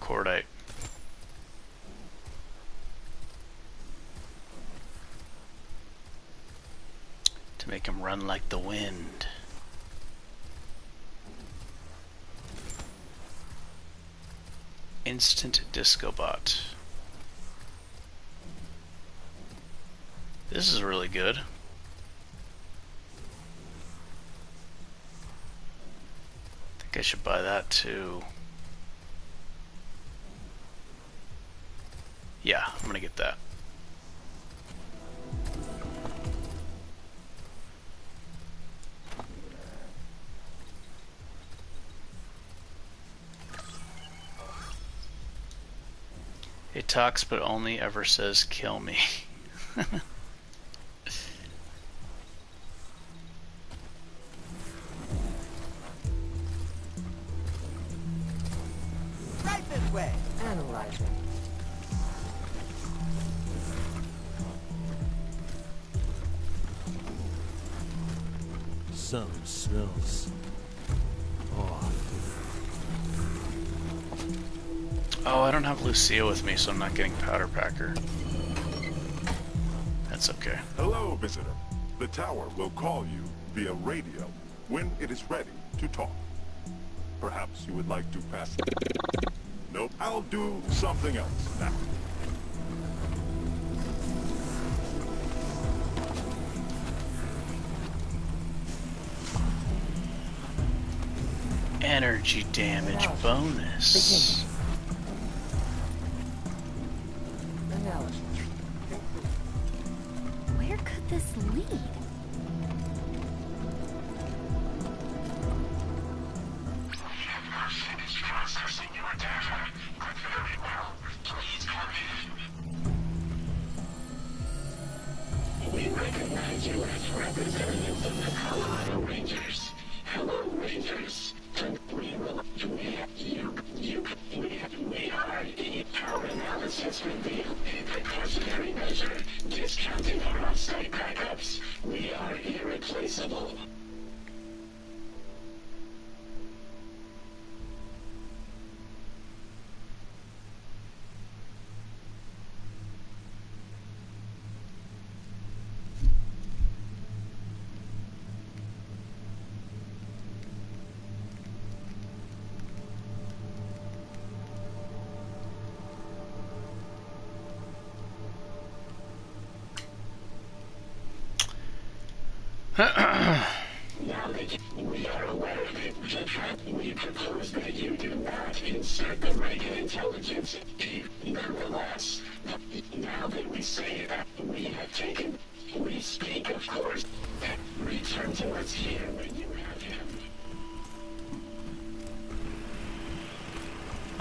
cordite. To make him run like the wind. Instant disco bot. This is really good. I think I should buy that too. Yeah, I'm gonna get that. It talks but only ever says kill me. Right this way. Analyzing. Something smells off. Oh, I don't have Lucia with me, so I'm not getting Powder Packer. That's okay. Hello, visitor. The tower will call you via radio when it is ready to talk. Perhaps you would like to pass... Nope, I'll do something else now. Energy damage bonus. Where could this lead? Processing your data. Very well. Please come in. We recognize you as representatives of the Colorado Rangers. Hello, Rangers. We are the power analysis revealed a precautionary measure discounting our on-site backups. We are irreplaceable. Now that we are aware of it, we propose that you do not insert the Reagan intelligence. Nonetheless, now that we say that we have taken, we speak, of course. Return to us here when you have him.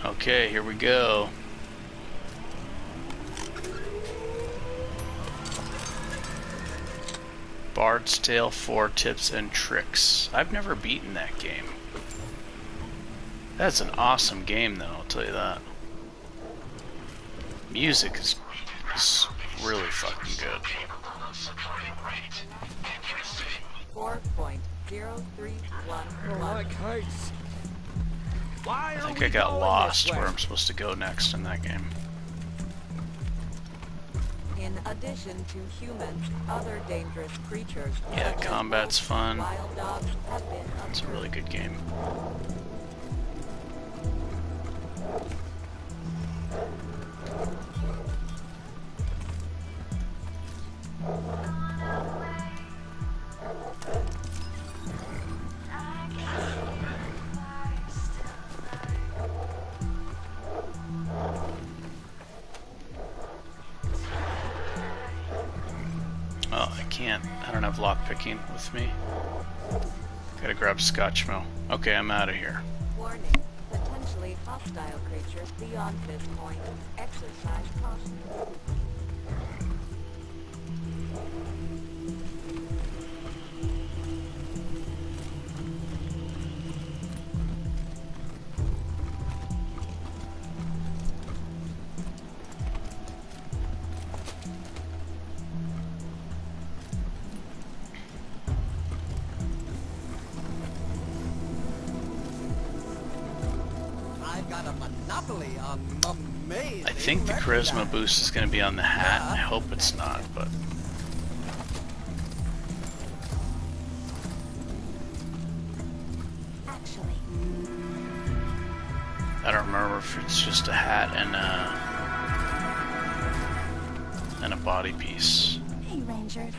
Okay, here we go. Bard's Tale 4 Tips and Tricks. I've never beaten that game. That's an awesome game though, I'll tell you that. Music is really fucking good. 4.031. I think I got lost where I'm supposed to go next in that game. In addition to humans, other dangerous creatures. Yeah, combat's fun. Wild dogs have been It's a really good game. I don't have lockpicking with me. Gotta grab Scotch mill. Okay, I'm out of here. Warning. Potentially hostile creatures beyond this point. Exercise caution. I think the charisma boost is going to be on the hat. I hope it's not, but Actually, I don't remember if it's just a hat and a body piece. hey Rangers.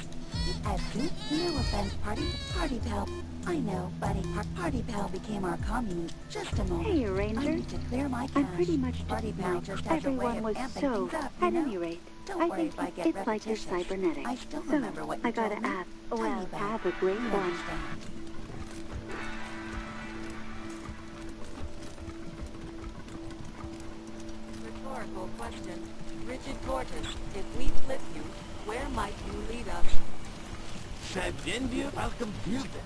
No offense, party pal. I know, buddy. Our party pal became our commune. Just a moment. Hey, Ranger. I need to clear my cache. I'm pretty much party just pal now. just has a way Everyone of was amping so. things up, At you know? any rate, Don't I worry think if I get it's like you're repetitious. cybernetic. I still So, remember what you I gotta told me. ask. Tiny Well, bag. have a great You one. understand. Rhetorical question. Rigid Gorgeous, if we flip you, where might you lead us? Sabiendio al computer.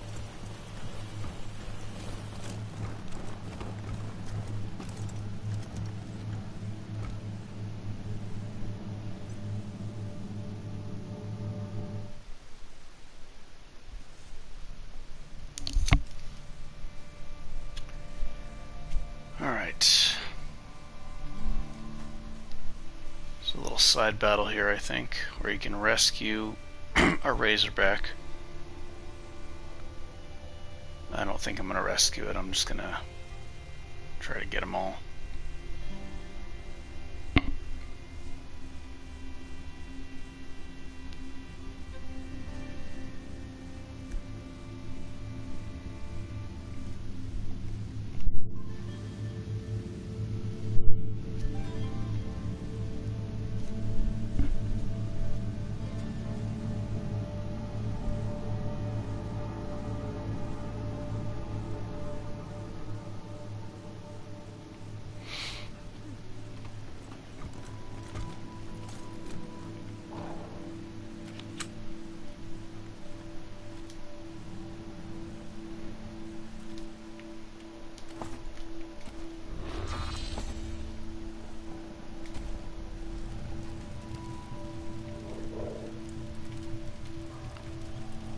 Alright. There's a little side battle here, I think, where you can rescue a Razorback. I don't think I'm going to rescue it, I'm just going to try to get them all.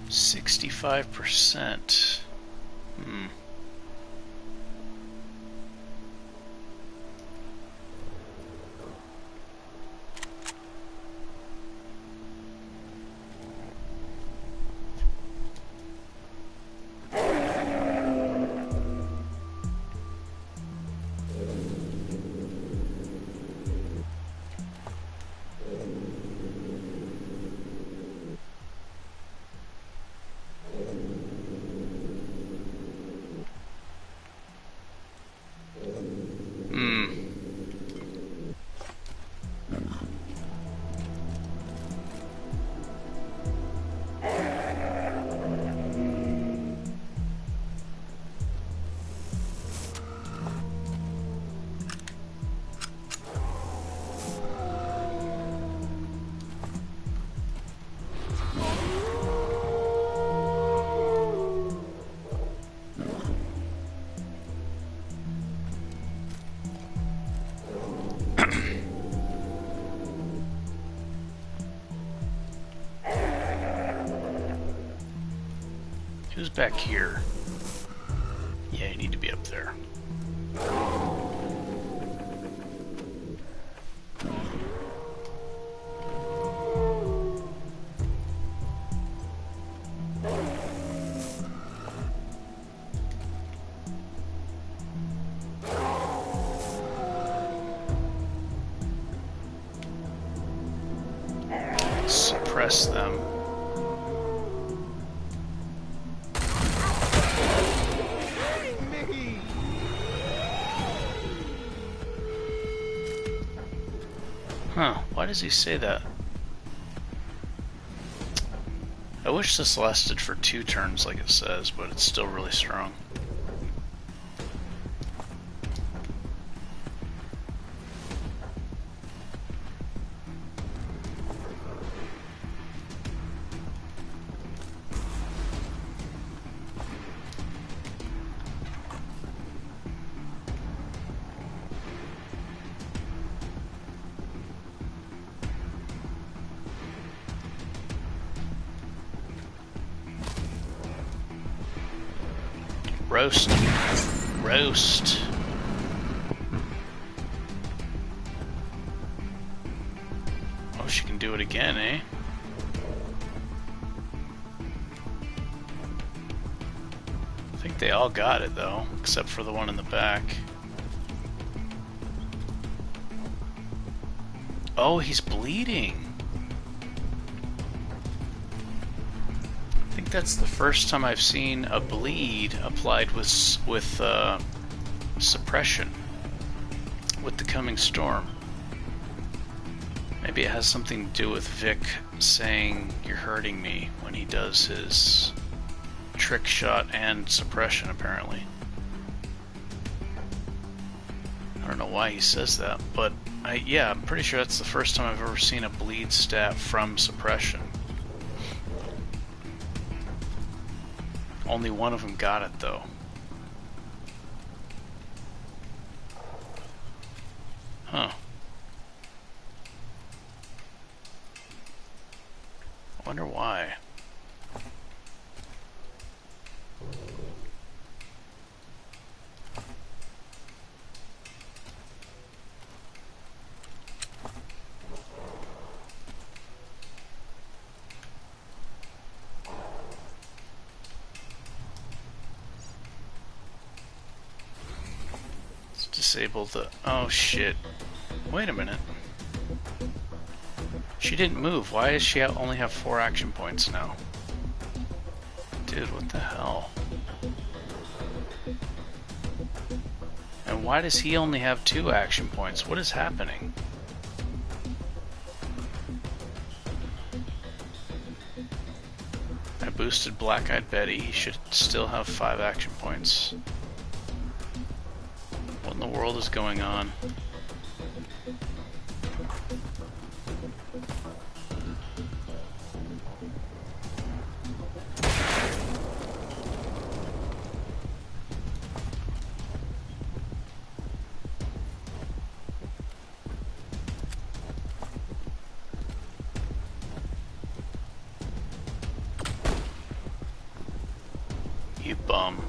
%65%. Who's back here? Yeah, you need to be up there. Suppress them. Huh, why does he say that? I wish this lasted for 2 turns like it says, but it's still really strong. Roast. Roast. Oh, she can do it again, eh? I think they all got it, though, except for the one in the back. Oh, he's bleeding. I think that's the first time I've seen a bleed applied with suppression with the coming storm. Maybe it has something to do with Vic saying you're hurting me when he does his trick shot and suppression, apparently. I don't know why he says that, but yeah, I'm pretty sure that's the first time I've ever seen a bleed stat from suppression. Only one of them got it, though. Huh. I wonder why. Disable the... Oh shit. Wait a minute. She didn't move. Why does she only have 4 action points now? Dude, what the hell? And why does he only have 2 action points? What is happening? I boosted Black-Eyed Betty. He should still have 5 action points. What in the world is going on? You bum.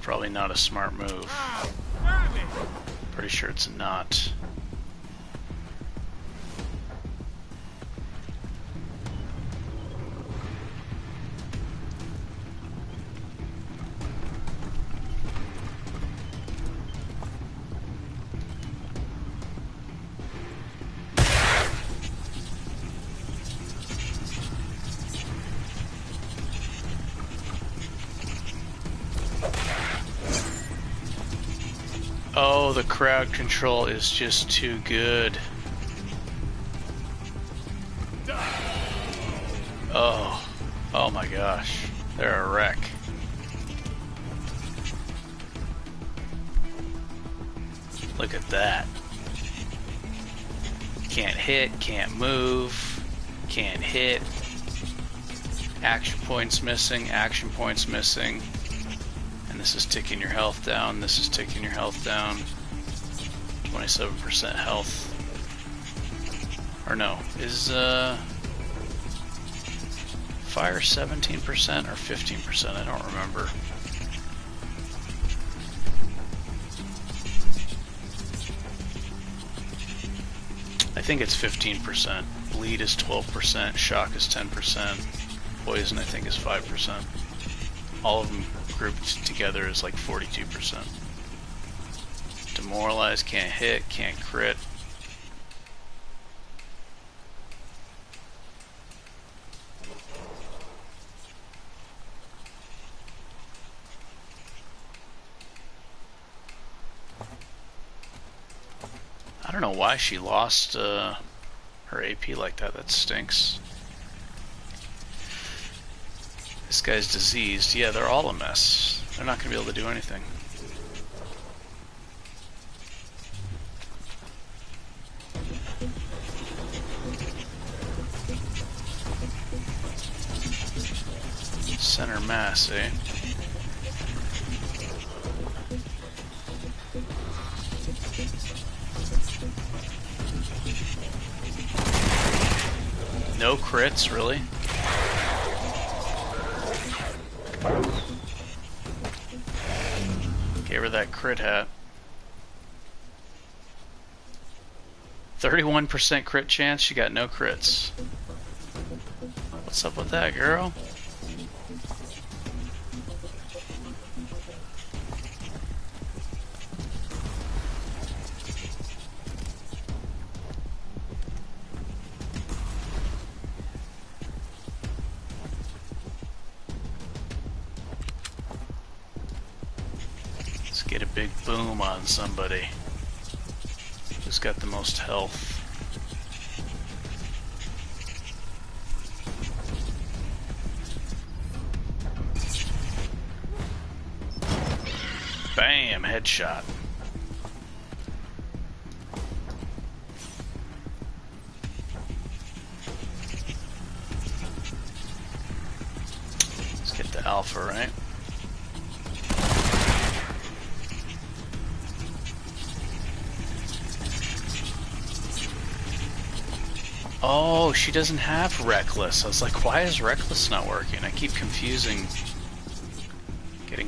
Probably not a smart move. Pretty sure it's not. Oh, the crowd control is just too good. Oh, oh my gosh, they're a wreck. Look at that. Can't hit, can't move, can't hit. Action points missing, action points missing. And this is ticking your health down, this is ticking your health down. 27% health. Or no, is fire 17% or 15%? I don't remember. I think it's 15%. Bleed is 12%, shock is 10%, poison I think is 5%. All of them grouped together is like 42%. Demoralize, can't hit, can't crit. don't know why she lost her AP like that. That stinks. This guy's diseased. Yeah, they're all a mess. They're not going to be able to do anything. Center mass, eh? No crits, really? Gave her that crit hat. 31% crit chance, she got no crits. What's up with that, girl? Get a big boom on somebody who's got the most health. Bam, headshot. Let's get the alpha, right? Oh, she doesn't have Reckless. I was like, why is Reckless not working? I keep getting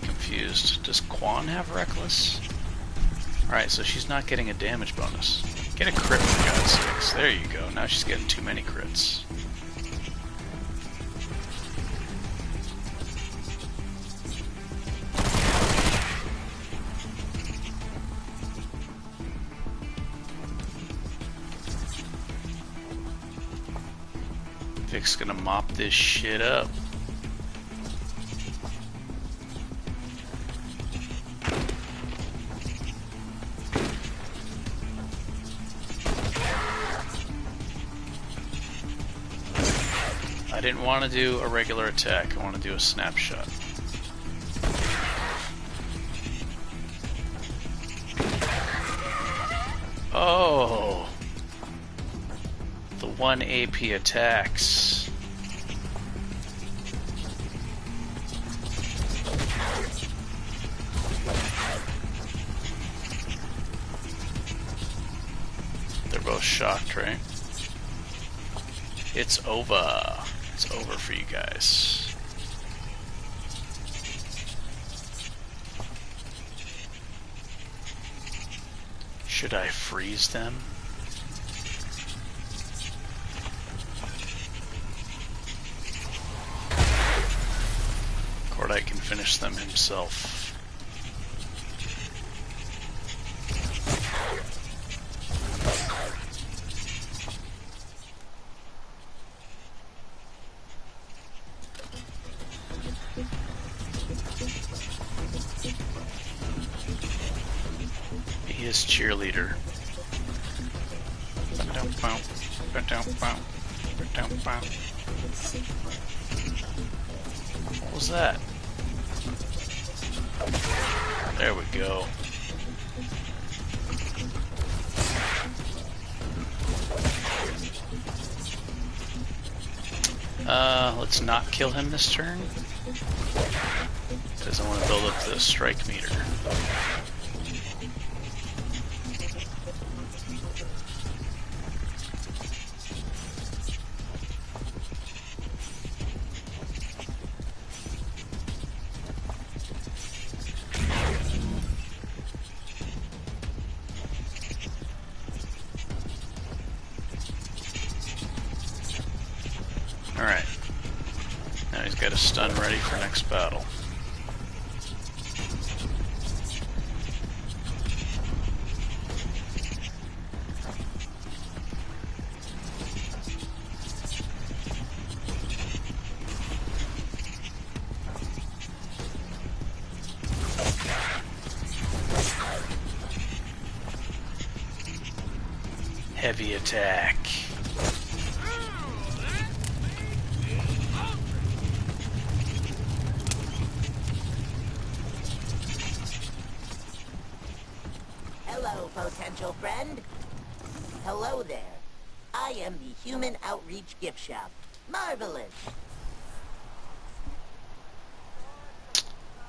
confused. Does Quan have Reckless? Alright, so she's not getting a damage bonus. Get a crit for God's sakes. There you go. Now she's getting too many crits. Vic's gonna mop this shit up. I didn't want to do a regular attack, I want to do a snapshot. Oh! The 1 AP attacks. They're both shocked, right? It's over. It's over for you guys. Should I freeze them? Cordite can finish them himself. He is cheerleader. What was that? There we go. Let's not kill him this turn, because I want to build up the strike meter. Alright. Now he's got a stun ready for next battle. Heavy attack. Hello, potential friend. Hello there. I am the Human Outreach Gift Shop. Marvelous.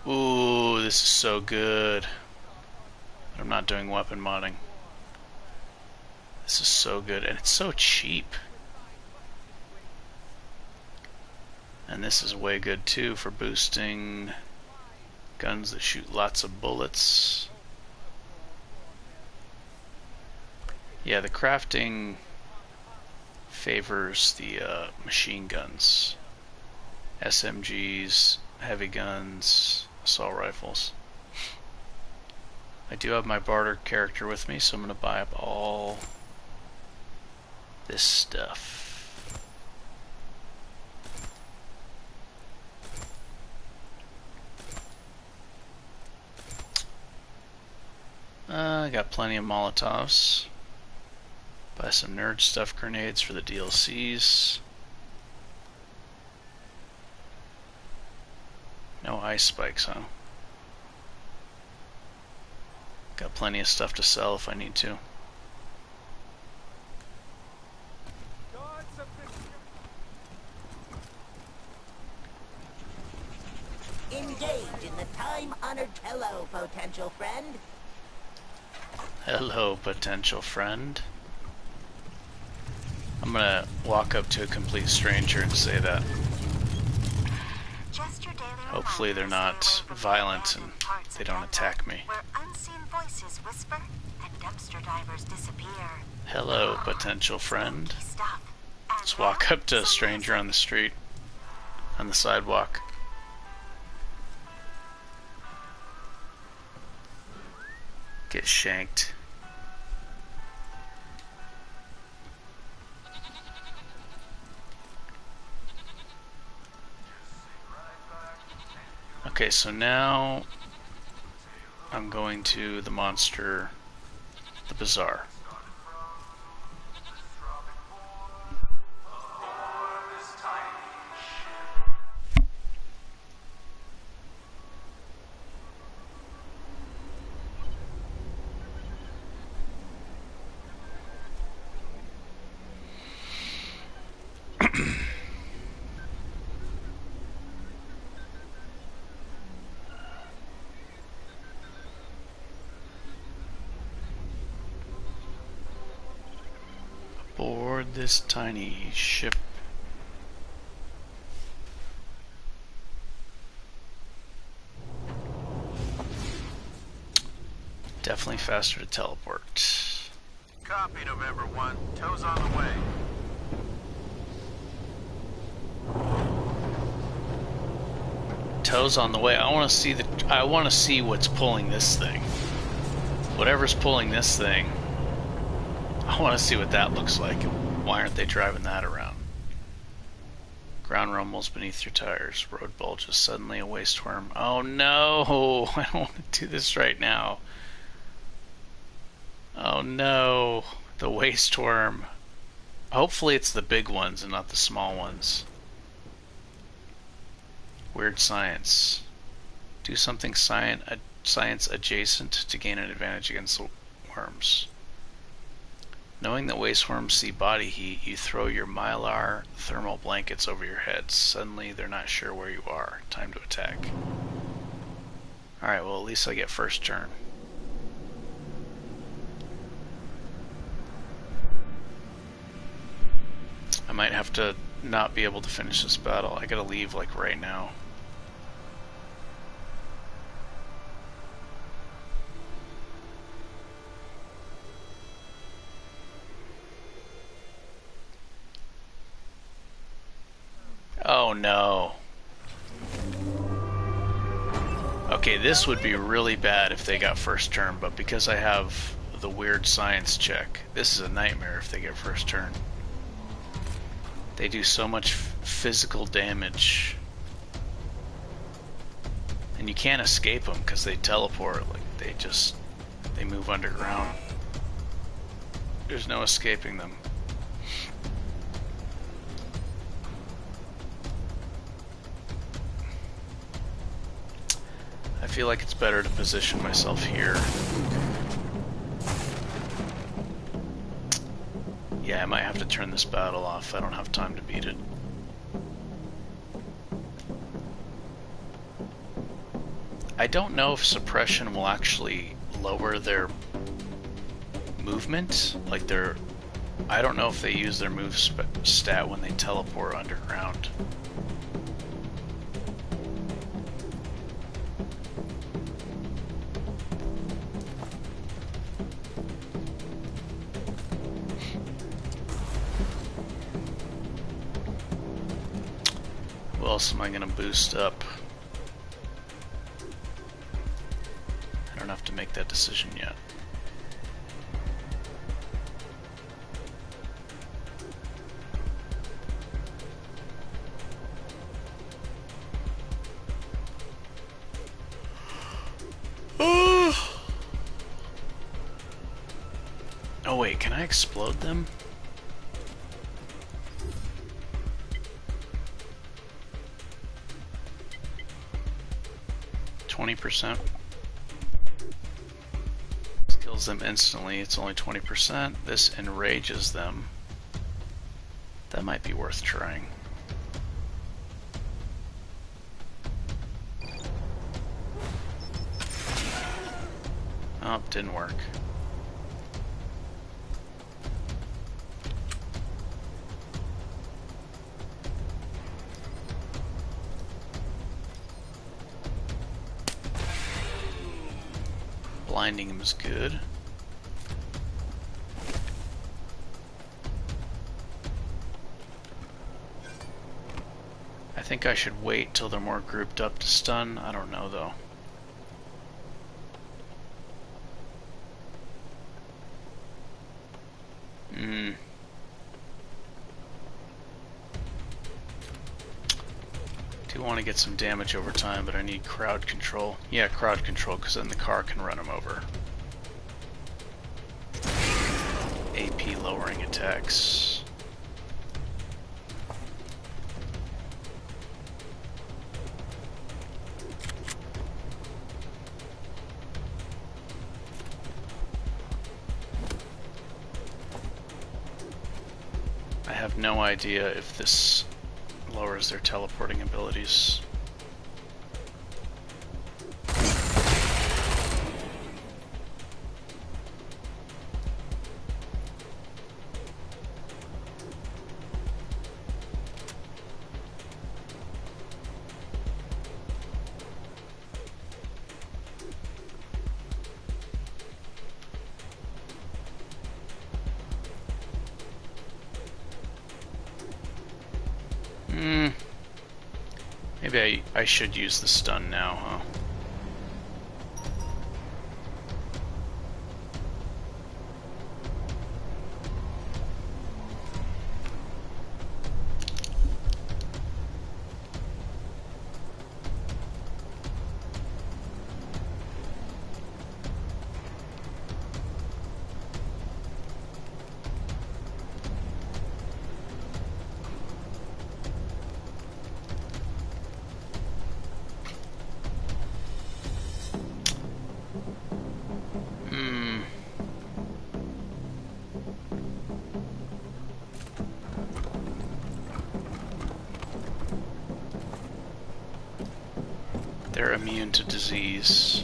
Ooh, this is so good. I'm not doing weapon modding. This is so good, and it's so cheap. And this is way good too for boosting guns that shoot lots of bullets. Yeah, the crafting favors the machine guns. SMGs, heavy guns, assault rifles. I do have my barter character with me, so I'm going to buy up all this stuff. I got plenty of Molotovs. Buy some nerd stuff grenades for the DLCs. No ice spikes, huh? Got plenty of stuff to sell if I need to. Engage in the time-honored hello, potential friend. Hello, potential friend. I'm gonna walk up to a complete stranger and say that. Hopefully they're not violent and they don't attack me. Where unseen voices whisper and dumpster divers disappear. Hello, potential friend. Let's walk up to a stranger on the street, on the sidewalk. Get shanked. Okay, so now I'm going to the monster, the bazaar. Aboard this tiny ship. Definitely faster to teleport. Copy, November 1. Tow's on the way. Tow's on the way. I want to see what's pulling this thing. Whatever's pulling this thing. I want to see what that looks like. Why aren't they driving that around? Ground rumbles beneath your tires. Road bulges. Suddenly a waste worm. Oh no! I don't want to do this right now. Oh no! The waste worm. Hopefully it's the big ones and not the small ones. Weird science. Do something science adjacent to gain an advantage against the worms. Knowing that waste worms see body heat, you throw your mylar thermal blankets over your heads. Suddenly, they're not sure where you are. Time to attack. Alright, well, at least I get first turn. I might have to not be able to finish this battle. I gotta leave, like, right now. Oh no. Okay, this would be really bad if they got first turn, but because I have the weird science check, this is a nightmare if they get first turn. They do so much physical damage. And you can't escape them because they teleport, like they move underground. There's no escaping them. I feel like it's better to position myself here. Yeah, I might have to turn this battle off. I don't have time to beat it. I don't know if suppression will actually lower their movement. Like their... I don't know if they use their move stat when they teleport underground. What else am I going to boost up? I don't have to make that decision yet. Oh wait, can I explode them? %. This kills them instantly. It's only 20%. This enrages them. That might be worth trying. Oh, didn't work. Blinding him is good. I think I should wait till they're more grouped up to stun. I don't know though. Do want to get some damage over time, but I need crowd control. Yeah, crowd control, because then the car can run him over. AP lowering attacks. I have no idea if this lowers their teleporting abilities. Maybe I should use the stun now, huh? They're immune to disease.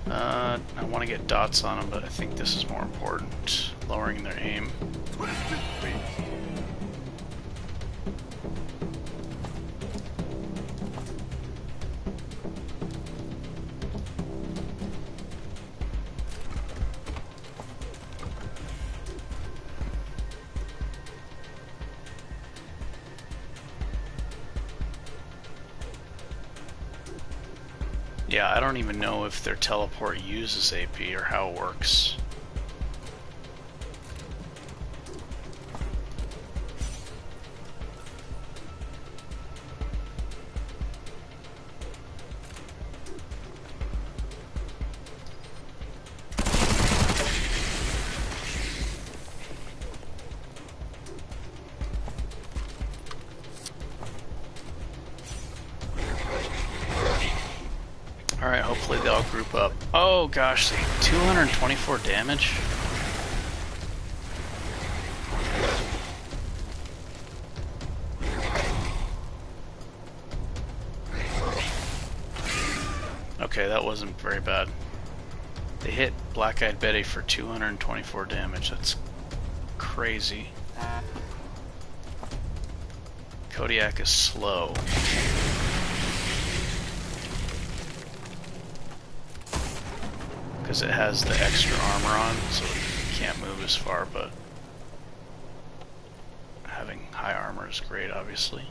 I want to get dots on them, but I think this is more important. Lowering their aim. Yeah, I don't even know if their teleport uses AP or how it works. Hopefully they all group up. Oh gosh, 224 damage? Okay, that wasn't very bad. They hit Black-Eyed Betty for 224 damage. That's crazy. Kodiak is slow. Because it has the extra armor on, so it can't move as far, but having high armor is great, obviously.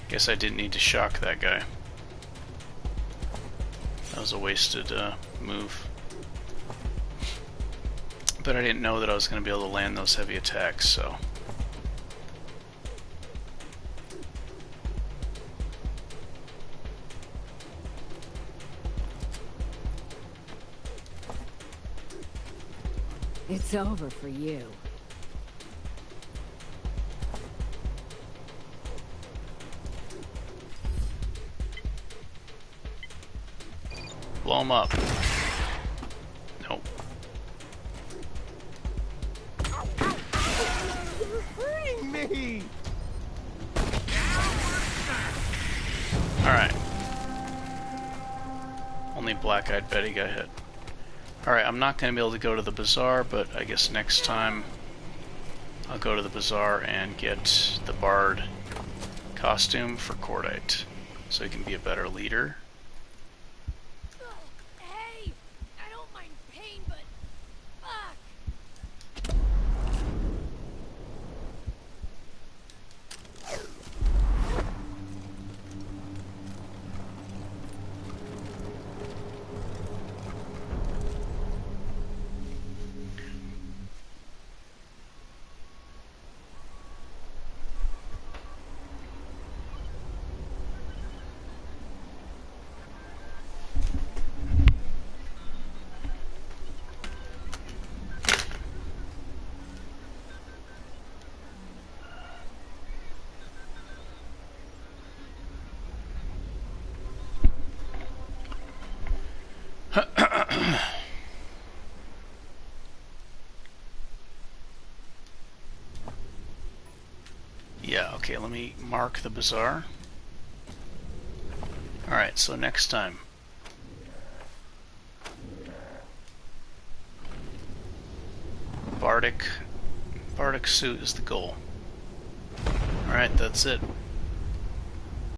Guess I didn't need to shock that guy. That was a wasted move. But I didn't know that I was going to be able to land those heavy attacks, so... It's over for you. Blow him up. Nope. You're hurting me! Alright. Only Black-Eyed Betty got hit. Alright, I'm not going to be able to go to the bazaar, but I guess next time I'll go to the bazaar and get the Bard costume for Cordite, so he can be a better leader. Hey! I don't mind pain, but... fuck! Yeah, okay, let me mark the bazaar. Alright, so next time. Bardic suit is the goal. Alright, that's it.